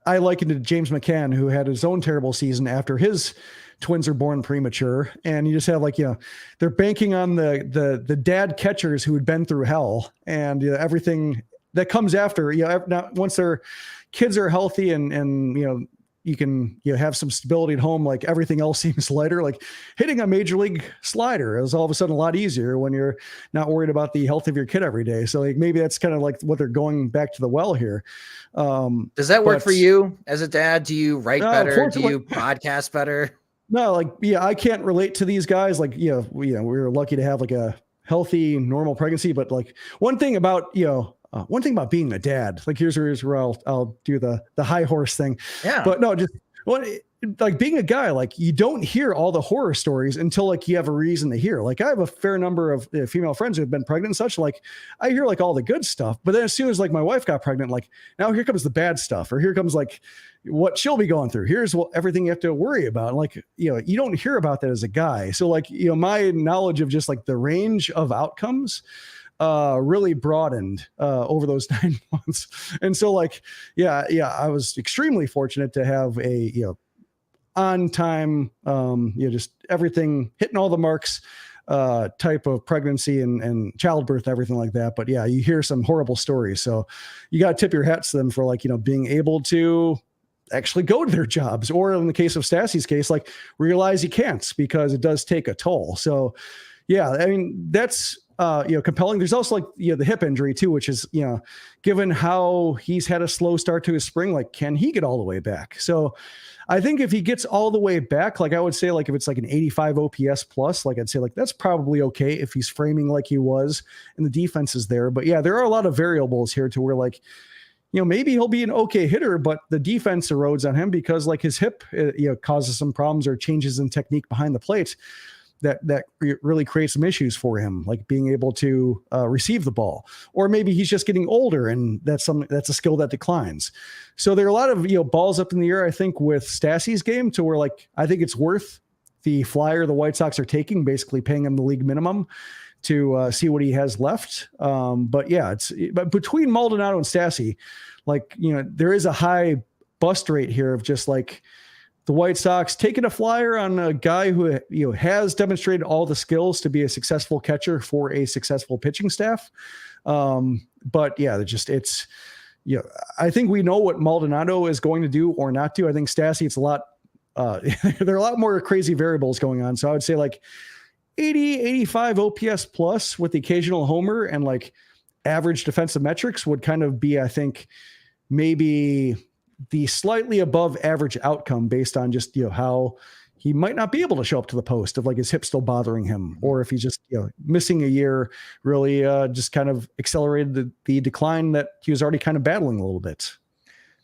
I likened it to James McCann, who had his own terrible season after his twins are born premature, and you just have like they're banking on the dad catchers who had been through hell, and everything that comes after. Now once their kids are healthy and you can have some stability at home, like everything else seems lighter. Like hitting a major league slider is all of a sudden a lot easier when you're not worried about the health of your kid every day. So like maybe that's kind of like what they're going back to the well here. Does that work for you as a dad? Do you write better? Do you podcast better? No, I can't relate to these guys. Like, we're lucky to have like a healthy, normal pregnancy. But like one thing about being a dad, like here's where I'll do the high horse thing. Yeah. But no, just like being a guy, like you don't hear all the horror stories until like you have a reason to hear. Like I have a fair number of female friends who have been pregnant and such. Like I hear like all the good stuff, but then as soon as like my wife got pregnant, like now here comes the bad stuff, or here comes like what she'll be going through. Here's everything you have to worry about. Like, you don't hear about that as a guy. So like, my knowledge of just like the range of outcomes really broadened over those 9 months. And so like, I was extremely fortunate to have a, on time, just everything hitting all the marks type of pregnancy and childbirth, everything like that. But you hear some horrible stories. So you got to tip your hats to them for like, being able to actually go to their jobs, or in the case of Stassi's case, like realize you can't, because it does take a toll. So I mean, that's, compelling. There's also like, the hip injury too, which is, given how he's had a slow start to his spring, like, can he get all the way back? So I think if he gets all the way back, like I would say, like if it's like an 85 OPS plus, like I'd say like, that's probably okay if he's framing like he was and the defense is there. But there are a lot of variables here to where like, maybe he'll be an okay hitter, but the defense erodes on him because like his hip, causes some problems or changes in technique behind the plate that really creates some issues for him, like being able to receive the ball, or maybe he's just getting older and that's a skill that declines. So there are a lot of, balls up in the air, I think, with Stassi's game, to where like, I think it's worth the flyer the White Sox are taking, basically paying him the league minimum to see what he has left. But between Maldonado and Stassi, like, there is a high bust rate here of just like the White Sox taking a flyer on a guy who, has demonstrated all the skills to be a successful catcher for a successful pitching staff. But it's, I think we know what Maldonado is going to do or not do. I think Stassi, it's a lot, there are a lot more crazy variables going on. So I would say like 80, 85 OPS plus with the occasional homer and like average defensive metrics would kind of be, I think, maybe the slightly above average outcome based on just, how he might not be able to show up to the post of like his hip still bothering him, or if he's just, missing a year really just kind of accelerated the decline that he was already kind of battling a little bit.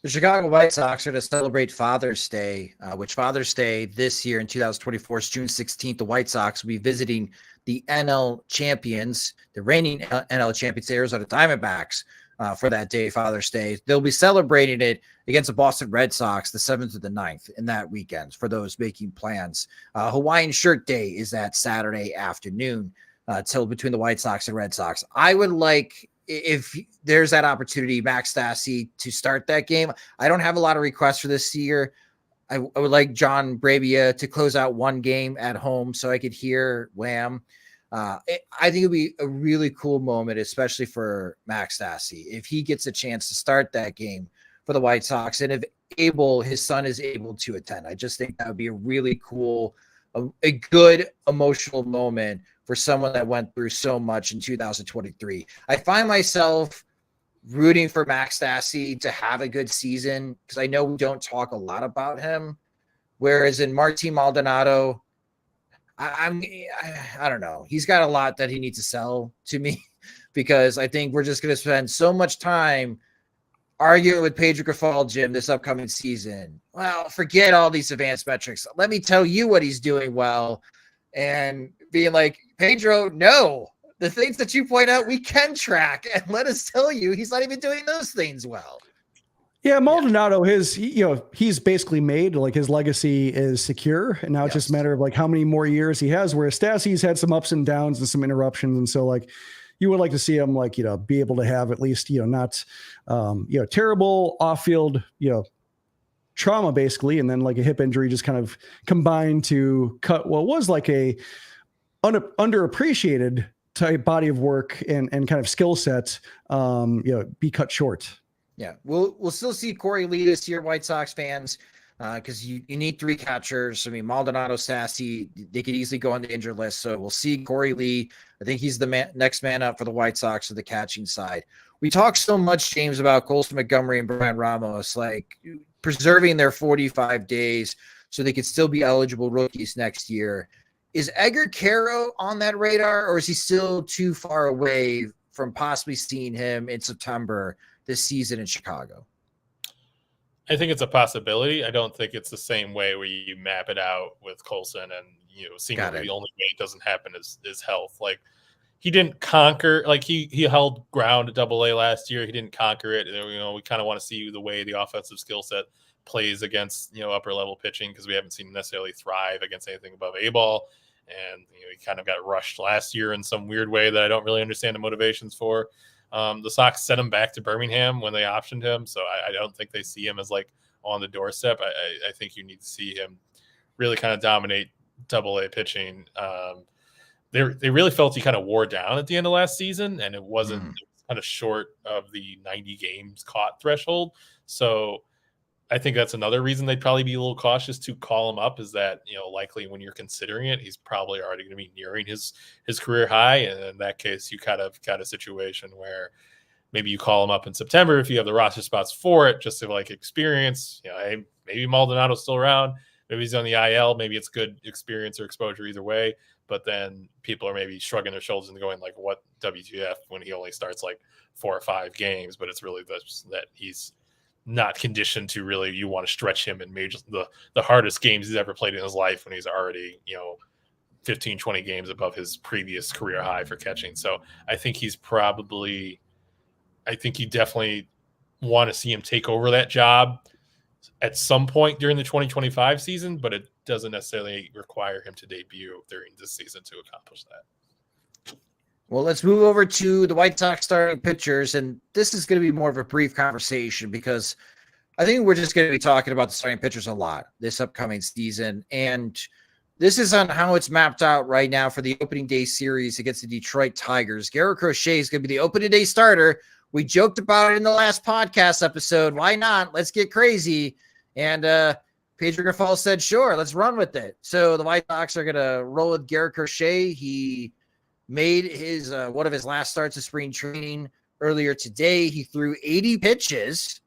The Chicago White Sox are to celebrate Father's Day, which Father's Day this year in 2024 is June 16th. The White Sox will be visiting the NL champions, the reigning NL champions, the Arizona Diamondbacks, for that day, Father's Day. They'll be celebrating it against the Boston Red Sox the 7th to the 9th in that weekend for those making plans. Hawaiian Shirt Day is that Saturday afternoon till between the White Sox and Red Sox. I would like, if there's that opportunity, Max Stassi to start that game. I don't have a lot of requests for this year. I would like John Brabia to close out one game at home so I could hear Wham. I think it'd be a really cool moment, especially for Max Stassi, if he gets a chance to start that game for the White Sox, and if his son is able to attend. I just think that would be a really cool a good emotional moment for someone that went through so much in 2023. I find myself rooting for Max Stassi to have a good season because I know we don't talk a lot about him. Whereas in Martin Maldonado, I don't know. He's got a lot that he needs to sell to me because I think we're just going to spend so much time arguing with Pedro Grifol, Jim, this upcoming season. Well, forget all these advanced metrics. Let me tell you what he's doing well. And being like, Pedro, no, the things that you point out, we can track and let us tell you he's not even doing those things well. Yeah, Maldonado, he's basically made, like, his legacy is secure, and now it's just a matter of like how many more years he has. Whereas Stassi's had some ups and downs and some interruptions, and so like you would like to see him be able to have at least not terrible off-field trauma basically, and then like a hip injury just kind of combined to cut what was like a underappreciated type body of work and kind of skill set be cut short. Yeah, we'll still see Corey Lee this year, White Sox fans, because you need three catchers. I mean, Maldonado, Stassi, they could easily go on the injured list. So we'll see Corey Lee. I think he's the next man up for the White Sox of the catching side. We talk so much, James, about Colson Montgomery and Brian Ramos, like preserving their 45 days so they could still be eligible rookies next year. Is Edgar Caro on that radar, or is he still too far away from possibly seeing him in September this season in Chicago? I think it's a possibility. I don't think it's the same way where you map it out with Colson and seemingly the only way it doesn't happen is health. Like he didn't conquer, like he held ground at AA last year. He didn't conquer it. We kind of want to see the way the offensive skill set plays against upper level pitching because we haven't seen him necessarily thrive against anything above A ball. And he kind of got rushed last year in some weird way that I don't really understand the motivations for. The Sox sent him back to Birmingham when they optioned him, so I don't think they see him as like on the doorstep. I think you need to see him really kind of dominate AA pitching. They really felt he kind of wore down at the end of last season, and it was kind of short of the 90 games caught threshold. So I think that's another reason they'd probably be a little cautious to call him up, is that, likely when you're considering it, he's probably already going to be nearing his career high. And in that case, you kind of got a situation where maybe you call him up in September if you have the roster spots for it, just to like experience, hey, maybe Maldonado's still around. Maybe he's on the IL. Maybe it's good experience or exposure either way. But then people are maybe shrugging their shoulders and going like, what WTF when he only starts like 4 or 5 games, but it's really that he's not conditioned to really, you want to stretch him in the hardest games he's ever played in his life when he's already 15, 20 games above his previous career high for catching. So I think you definitely want to see him take over that job at some point during the 2025 season, but it doesn't necessarily require him to debut during this season to accomplish that. Well, let's move over to the White Sox starting pitchers, and this is going to be more of a brief conversation because I think we're just going to be talking about the starting pitchers a lot this upcoming season, and this is on how it's mapped out right now for the opening day series against the Detroit Tigers. Garrett Crochet is going to be the opening day starter. We joked about it in the last podcast episode. Why not? Let's get crazy. And Pedro Grifol said, sure, let's run with it. So the White Sox are going to roll with Garrett Crochet. He made his one of his last starts of spring training earlier today. He threw 80 pitches.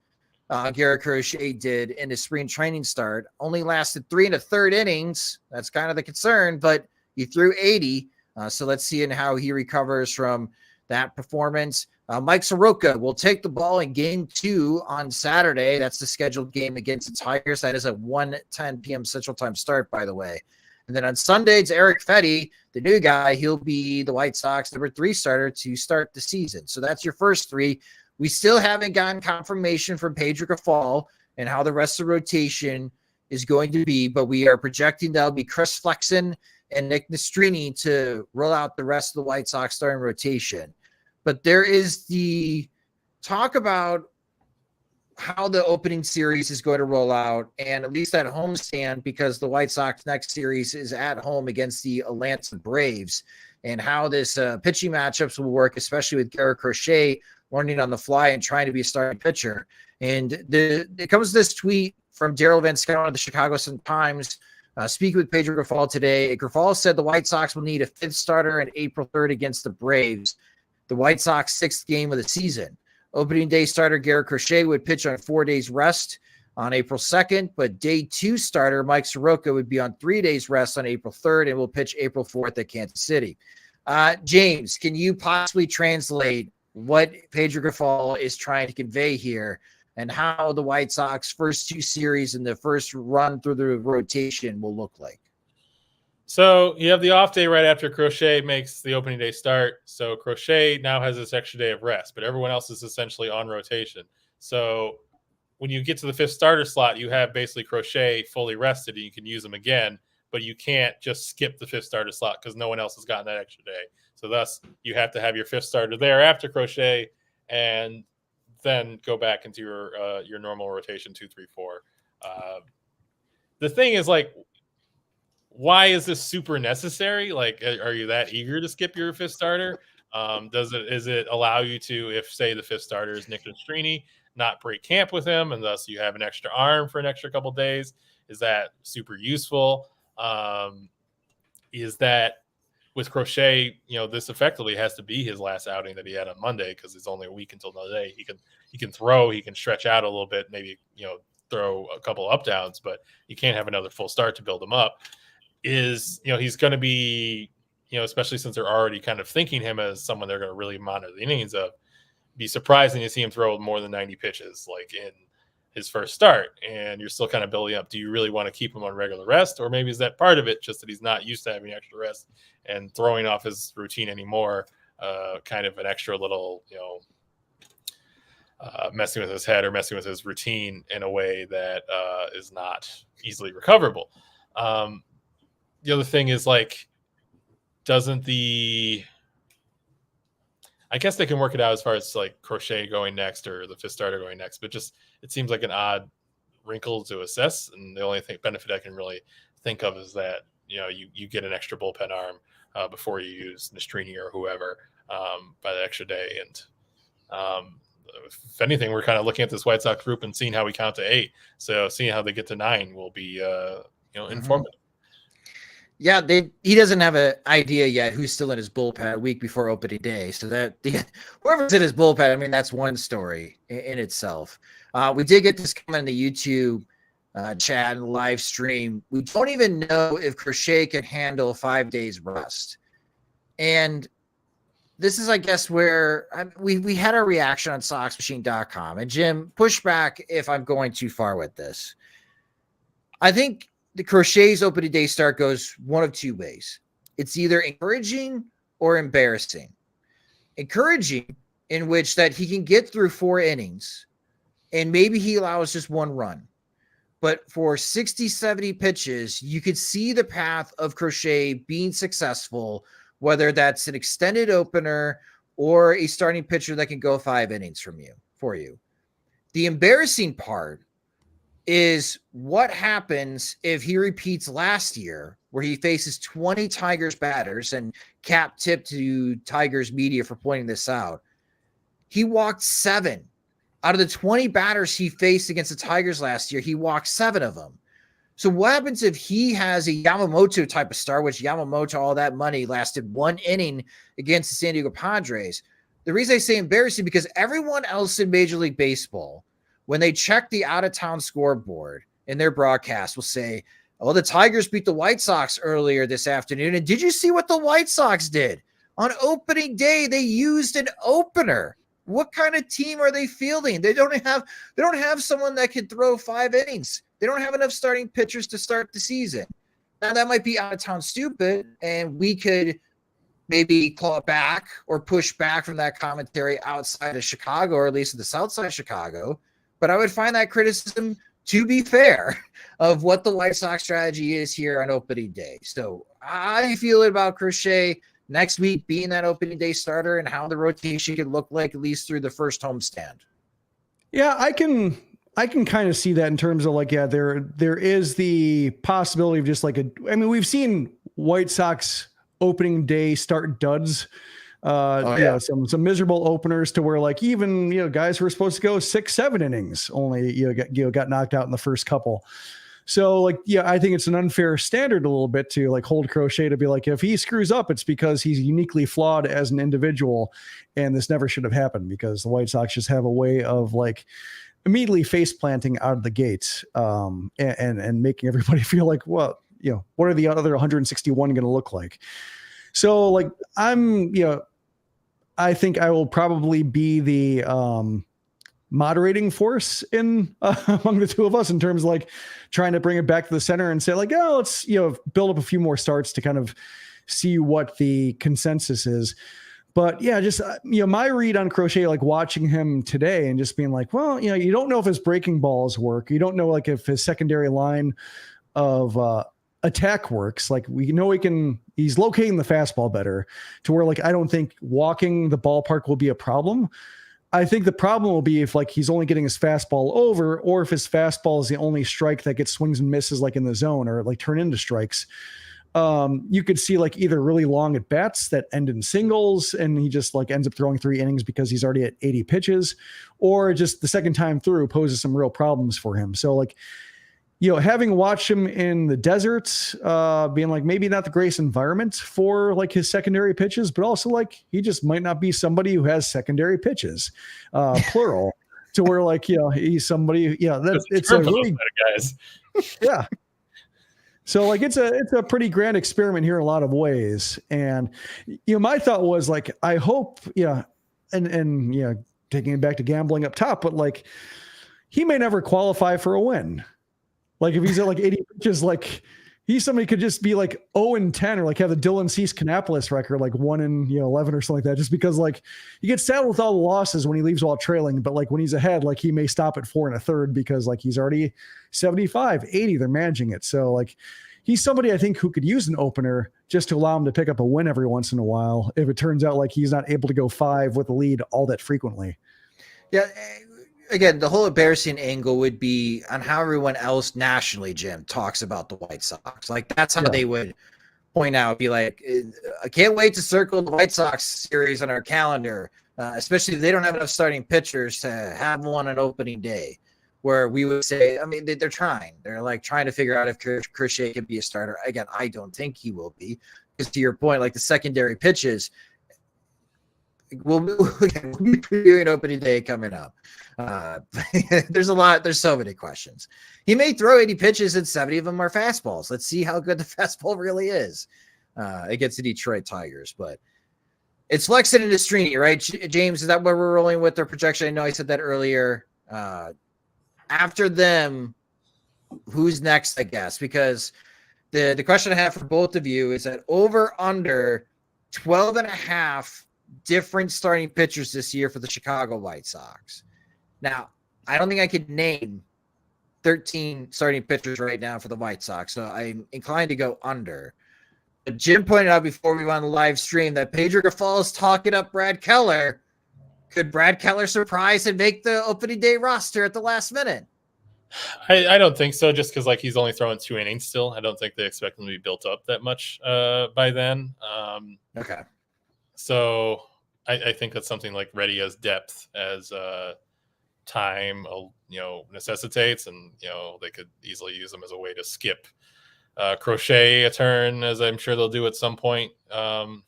Garrett Crochet did in his spring training start. Only lasted 3 1/3 innings. That's kind of the concern, but he threw 80. So let's see how he recovers from that performance. Mike Soroka will take the ball in game 2 on Saturday. That's the scheduled game against the Tigers. That is a 1:10 p.m. Central Time start, by the way. And then on Sunday, it's Eric Fetty, the new guy. He'll be the White Sox number 3 starter to start the season. So that's your first 3. We still haven't gotten confirmation from Pedro Grifol and how the rest of the rotation is going to be, but we are projecting that'll be Chris Flexen and Nick Nastrini to roll out the rest of the White Sox starting rotation. But there is the talk about how the opening series is going to roll out, and at least that homestand, because the White Sox next series is at home against the Atlanta Braves, and how this pitching matchups will work, especially with Garrett Crochet learning on the fly and trying to be a starting pitcher. And it comes this tweet from Daryl Van Schouwen of the Chicago Sun-Times Speaking with Pedro Grifol today, Grifol said the White Sox will need a fifth starter on April 3rd against the Braves, the White Sox sixth game of the season. Opening day starter Garrett Crochet would pitch on 4 days rest on April 2nd, but day 2 starter Mike Soroka would be on 3 days rest on April 3rd and will pitch April 4th at Kansas City. James, can you possibly translate what Pedro Grifol is trying to convey here and how the White Sox first 2 series and the first run through the rotation will look like? So you have the off day right after Crochet makes the opening day start. So Crochet now has this extra day of rest, but everyone else is essentially on rotation. So when you get to the fifth starter slot, you have basically Crochet fully rested and you can use him again, but you can't just skip the fifth starter slot because no one else has gotten that extra day. So thus you have to have your fifth starter there after Crochet and then go back into your normal rotation 2, 3, 4. The thing is, like, why is this super necessary? Like, are you that eager to skip your fifth starter? Is it allow you to, if say the fifth starter is Nick Nastrini, not break camp with him, and thus you have an extra arm for an extra couple days? Is that super useful? Is that with Crochet, this effectively has to be his last outing that he had on Monday because it's only a week until another day. He can throw, he can stretch out a little bit, maybe throw a couple up downs, but you can't have another full start to build him up. He's going to be, especially since they're already kind of thinking him as someone they're going to really monitor the innings of, be surprising to see him throw more than 90 pitches like in his first start. And you're still kind of building up. Do you really want to keep him on regular rest? Or maybe is that part of it, just that he's not used to having extra rest and throwing off his routine anymore, kind of an extra little, messing with his head or messing with his routine in a way that is not easily recoverable. The other thing is, like, I guess they can work it out as far as like Crochet going next or the fifth starter going next, but just it seems like an odd wrinkle to assess. And the only benefit I can really think of is that you get an extra bullpen arm before you use Nastrini or whoever by the extra day. And if anything, we're kind of looking at this White Sox group and seeing how we count to 8. So seeing how they get to 9 will be informative. Yeah, he doesn't have an idea yet who's still in his bullpen a week before opening day. So whoever's in his bullpen, I mean, that's one story in itself. We did get this comment in the YouTube chat and live stream. We don't even know if Crochet can handle 5 days rest. And this is, I guess, where we had our reaction on SoxMachine.com. And Jim, push back if I'm going too far with this. I think the Crochet's opening day start goes one of 2 ways. It's either encouraging or embarrassing. Encouraging in which that he can get through 4 innings and maybe he allows just 1 run. But for 60, 70 pitches, you could see the path of Crochet being successful, whether that's an extended opener or a starting pitcher that can go 5 innings for you. The embarrassing part is what happens if he repeats last year where he faces 20 Tigers batters, and cap tip to Tigers media for pointing this out. He walked 7 out of the 20 batters he faced against the Tigers last year. He walked 7 of them. So what happens if he has a Yamamoto type of start, which Yamamoto, all that money, lasted 1 inning against the San Diego Padres? The reason I say embarrassing, because everyone else in Major League Baseball, when they check the out-of-town scoreboard in their broadcast, will say, oh, the Tigers beat the White Sox earlier this afternoon. And did you see what the White Sox did? On opening day, they used an opener. What kind of team are they fielding? They don't have someone that can throw 5 innings. They don't have enough starting pitchers to start the season. Now, that might be out-of-town stupid, and we could maybe claw back or push back from that commentary outside of Chicago, or at least in the south side of Chicago. But I would find that criticism, to be fair, of what the White Sox strategy is here on opening day. So I feel it about Crochet next week being that opening day starter and how the rotation could look like, at least through the first homestand. Yeah, I can kind of see that in terms of like, yeah, there is the possibility of just like we've seen White Sox opening day start duds. Some miserable openers to where, like, even guys who were supposed to go 6-7 innings only got knocked out in the first couple. So like, yeah, I think it's an unfair standard a little bit to like hold Crochet to be like, if he screws up, it's because he's uniquely flawed as an individual. And this never should have happened because the White Sox just have a way of like immediately face planting out of the gates, and making everybody feel like, well, what are the other 161 going to look like? So like, I think I will probably be the, moderating force in among the two of us in terms of like trying to bring it back to the center and say like, oh, let's, build up a few more starts to kind of see what the consensus is. But yeah, just, my read on Crochet, like watching him today and just being like, well, you don't know if his breaking balls work. You don't know like if his secondary line of attack works. Like we know he's locating the fastball better to where like, I don't think walking the ballpark will be a problem. I think the problem will be if like he's only getting his fastball over, or if his fastball is the only strike that gets swings and misses like in the zone or like turn into strikes. You could see like either really long at bats that end in singles and he just like ends up throwing 3 innings because he's already at 80 pitches, or just the second time through poses some real problems for him. So like, having watched him in the desert, being like maybe not the greatest environment for like his secondary pitches, but also like he just might not be somebody who has secondary pitches, plural, to where like, he's somebody, it's a really guys. Yeah. So like, it's a pretty grand experiment here in a lot of ways. And, my thought was like, I hope, and taking it back to gambling up top, but like he may never qualify for a win. Like if he's at like 80 pitches, like he's somebody could just be like 0-10 or like have the Dylan Cease Kannapolis record, like 1-11 or something like that, just because like you get saddled with all the losses when he leaves while trailing. But like when he's ahead, like he may stop at 4 1/3 because like he's already 75, 80, they're managing it. So like he's somebody I think who could use an opener just to allow him to pick up a win every once in a while, if it turns out like he's not able to go 5 with a lead all that frequently. Yeah. Again, the whole embarrassing angle would be on how everyone else nationally, Jim, talks about the White Sox. Like that's how they would point out, be like, I can't wait to circle the White Sox series on our calendar, especially if they don't have enough starting pitchers to have one on opening day, where we would say, I mean, they're trying. They're like trying to figure out if Crochet can be a starter. Again, I don't think he will be, because to your point, like the secondary pitches, we'll be previewing opening day coming up. There's so many questions. He may throw 80 pitches and 70 of them are fastballs. Let's see how good the fastball really is against the Detroit Tigers. But it's Flexen and Estrini, right? James, is that where we're rolling with their projection? I know I said that earlier. After them, who's next, I guess? Because the question I have for both of you is that over under 12.5 different starting pitchers this year for the Chicago White Sox. Now, I don't think I could name 13 starting pitchers right now for the White Sox, so I'm inclined to go under. But Jim pointed out before we went on the live stream that Pedro Grifol is talking up Brad Keller. Could Brad Keller surprise and make the opening day roster at the last minute? I don't think so, just because like he's only throwing 2 innings still. I don't think they expect him to be built up that much by then. Okay. So I think that's something like ready as depth as time, necessitates, and they could easily use them as a way to skip Crochet a turn, as I'm sure they'll do at some point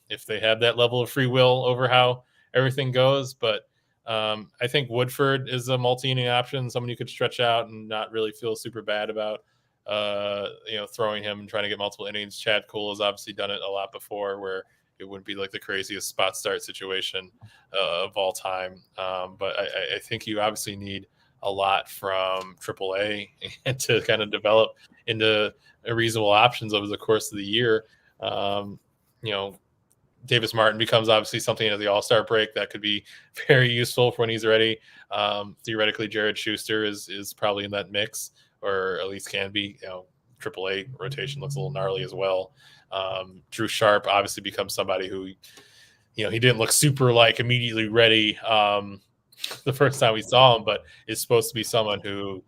if they have that level of free will over how everything goes. But I think Woodford is a multi-inning option, someone you could stretch out and not really feel super bad about throwing him and trying to get multiple innings. Chad Cole has obviously done it a lot before, where it wouldn't be like the craziest spot start situation of all time. But I think you obviously need a lot from AAA and to kind of develop into reasonable options over the course of the year. Davis Martin becomes obviously something at the All-Star break that could be very useful for when he's ready. Theoretically, Jared Schuster is probably in that mix, or at least can be. AAA rotation looks a little gnarly as well. Drew Sharp obviously becomes somebody who, he didn't look super like immediately ready the first time we saw him, but is supposed to be someone who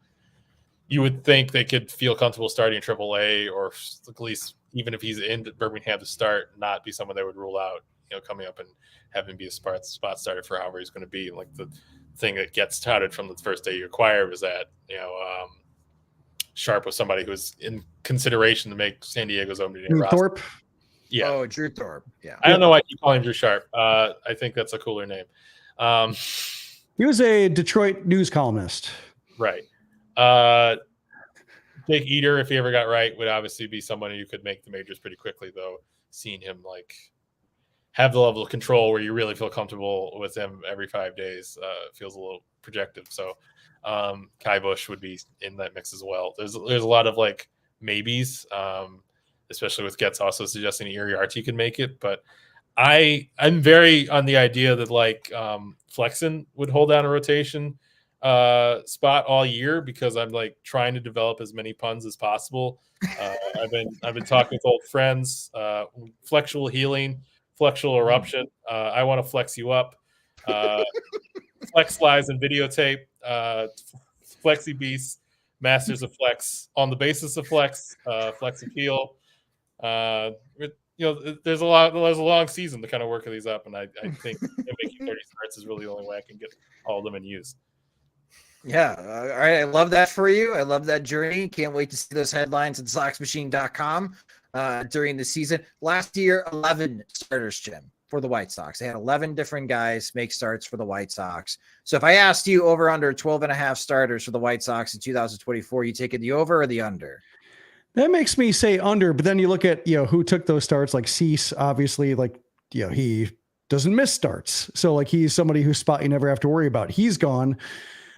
you would think they could feel comfortable starting AAA, or at least even if he's in Birmingham to start, not be someone they would rule out, coming up and having him be a spot starter for however he's going to be. Like the thing that gets touted from the first day you acquire was that, Sharp was somebody who was in consideration to make San Diego's opening day roster. Thorpe. Yeah. Oh, Drew Thorpe. Yeah. I don't know why you call him Drew Sharp. I think that's a cooler name. He was a Detroit news columnist. Right. Jake Eater, if he ever got right, would obviously be somebody who could make the majors pretty quickly, though. Seeing him like have the level of control where you really feel comfortable with him every 5 days feels a little projective. So Kai Bush would be in that mix as well. There's a lot of like maybes, especially with Getz also suggesting Iriarte can make it, but I'm very on the idea that like Flexen would hold down a rotation spot all year because I'm like trying to develop as many puns as possible. I've been talking with old friends, flexual healing, flexual eruption. I want to flex you up. Flex slides and videotape, Flexi Beasts, Masters of Flex on the basis of Flex, Flex Appeal. There's a long season to kind of work these up, and I think making 30 starts is really the only way I can get all of them in use. Yeah. All right. I love that for you. I love that journey. Can't wait to see those headlines at SoxMachine.com during the season. Last year, 11 starters, Jim, for the White Sox. They had 11 different guys make starts for the White Sox. So if I asked you over under 12 and a half starters for the White Sox in 2024, you taking the over or the under? That makes me say under, but then you look at, who took those starts, like Cease, obviously, like, he doesn't miss starts. So like he's somebody whose spot you never have to worry about. He's gone.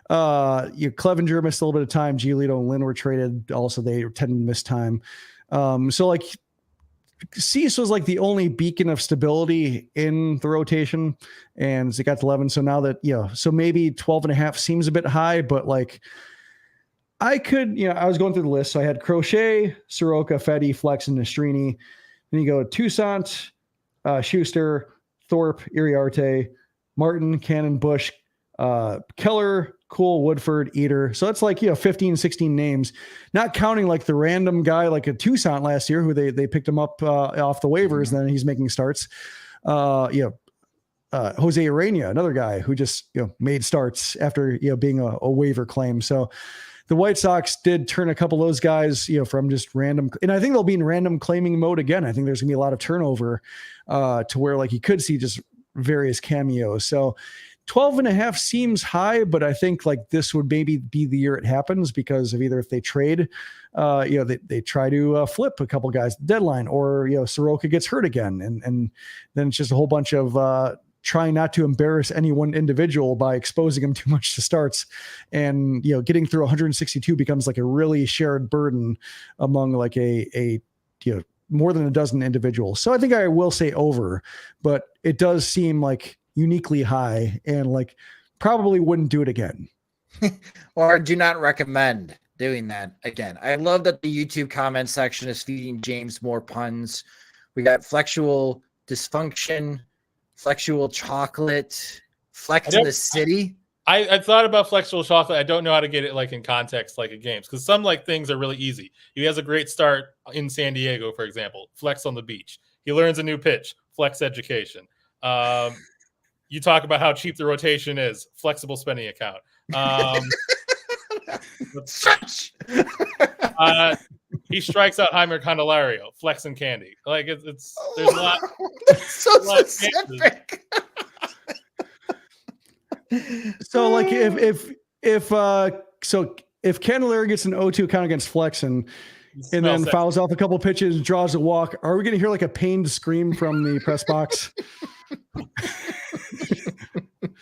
Clevenger missed a little bit of time. Giolito and Lynn were traded. Also, they tend to miss time. So like Cease was like the only beacon of stability in the rotation, and it got to 11. So now that, so maybe 12 and a half seems a bit high, but like I could, I was going through the list. So I had Crochet, Soroka, Fetty, Flex, and Nastrini. Then you go Toussaint, Schuster, Thorpe, Iriarte, Martin, Cannon, Bush, Keller, Cool, Woodford, Eater. So that's like, 15, 16 names, not counting like the random guy like a Toussaint last year who they picked him up off the waivers. And then he's making starts. Jose Urania, another guy who just, made starts after, being a waiver claim. So the White Sox did turn a couple of those guys, from just random. And I think they'll be in random claiming mode again. I think there's gonna be a lot of turnover to where like you could see just various cameos. So 12 and a half seems high, but I think like this would maybe be the year it happens because of either if they trade, they try to flip a couple guys at the deadline, or, Soroka gets hurt again. And then it's just a whole bunch of trying not to embarrass any one individual by exposing them too much to starts. And, getting through 162 becomes like a really shared burden among like a more than a dozen individuals. So I think I will say over, but it does seem like uniquely high and like probably wouldn't do it again. Or do not recommend doing that again. I love that the YouTube comment section is feeding James more puns. We got flexual dysfunction, flexual chocolate, flex in the city. I thought about flexual chocolate. I don't know how to get it like in context, like in games, because some like things are really easy. He has a great start in San Diego, for example, flex on the beach. He learns a new pitch, flex education. You talk about how cheap the rotation is, flexible spending account. He strikes out Heimer Candelario, flex and candy. Like it's there's a lot. So specific. So like if Candelario gets an 0-2 count against Flex and then fouls off a couple pitches, draws a walk, are we going to hear like a pained scream from the press box?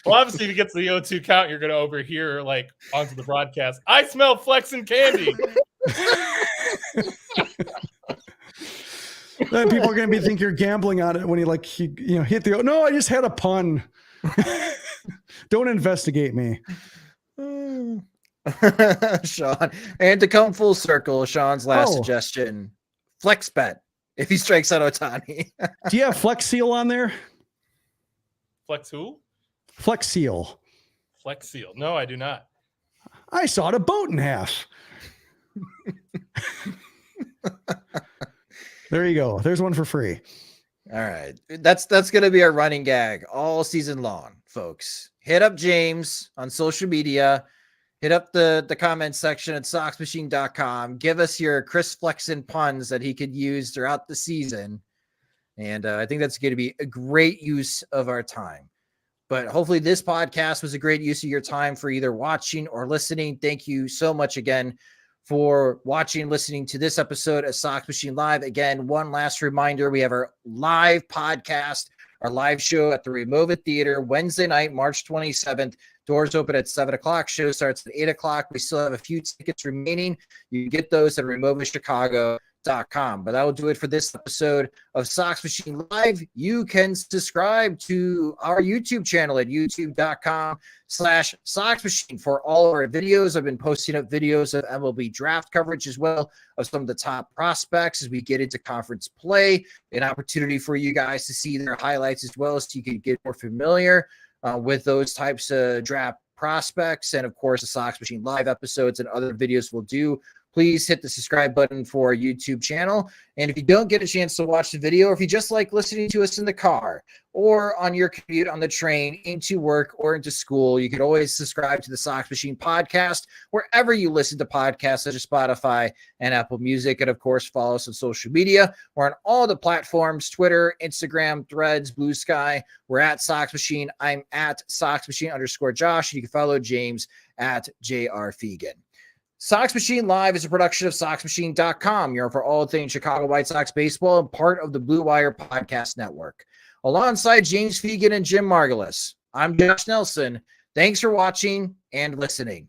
Well, obviously, if he gets the 0-2 count, you're going to overhear like onto the broadcast. I smell Flex and candy. Then people are going to think you're gambling on it when he hit the. No, I just had a pun. Don't investigate me. Sean. And to come full circle, Sean's last suggestion, flex bet if he strikes out Ohtani. Do you have Flex Seal on there? Flex who? Flex Seal. Flex Seal. No, I do not. I sawed a boat in half. There you go. There's one for free. All right. That's going to be our running gag all season long, folks. Hit up James on social media hit up the comment section at soxmachine.com. Give us your Chris Flexen puns that he could use throughout the season. And I think that's going to be a great use of our time. But hopefully this podcast was a great use of your time for either watching or listening. Thank you so much again for watching and listening to this episode of Sox Machine Live. Again, one last reminder, we have our live podcast, our live show at the Remova Theater, Wednesday night, March 27th. Doors open at 7 o'clock. Show starts at 8 o'clock. We still have a few tickets remaining. You can get those at removachicago.com. But that will do it for this episode of Sox Machine Live. You can subscribe to our YouTube channel at youtube.com/Sox Machine for all of our videos. I've been posting up videos of MLB draft coverage as well of some of the top prospects as we get into conference play, an opportunity for you guys to see their highlights as well, so you can get more familiar with those types of draft prospects. And of course, the Sox Machine Live episodes and other videos we'll do. Please hit the subscribe button for our YouTube channel. And if you don't get a chance to watch the video, or if you just like listening to us in the car or on your commute on the train into work or into school, you can always subscribe to the Sox Machine podcast wherever you listen to podcasts, such as Spotify and Apple Music. And of course, follow us on social media. We're on all the platforms: Twitter, Instagram, Threads, Blue Sky. We're at Sox Machine. I'm at SoxMachine_Josh. You can follow James at JR Fegan. Sox Machine Live is a production of SoxMachine.com. You're for all things Chicago White Sox baseball and part of the Blue Wire Podcast Network. Alongside James Fegan and Jim Margulis, I'm Josh Nelson. Thanks for watching and listening.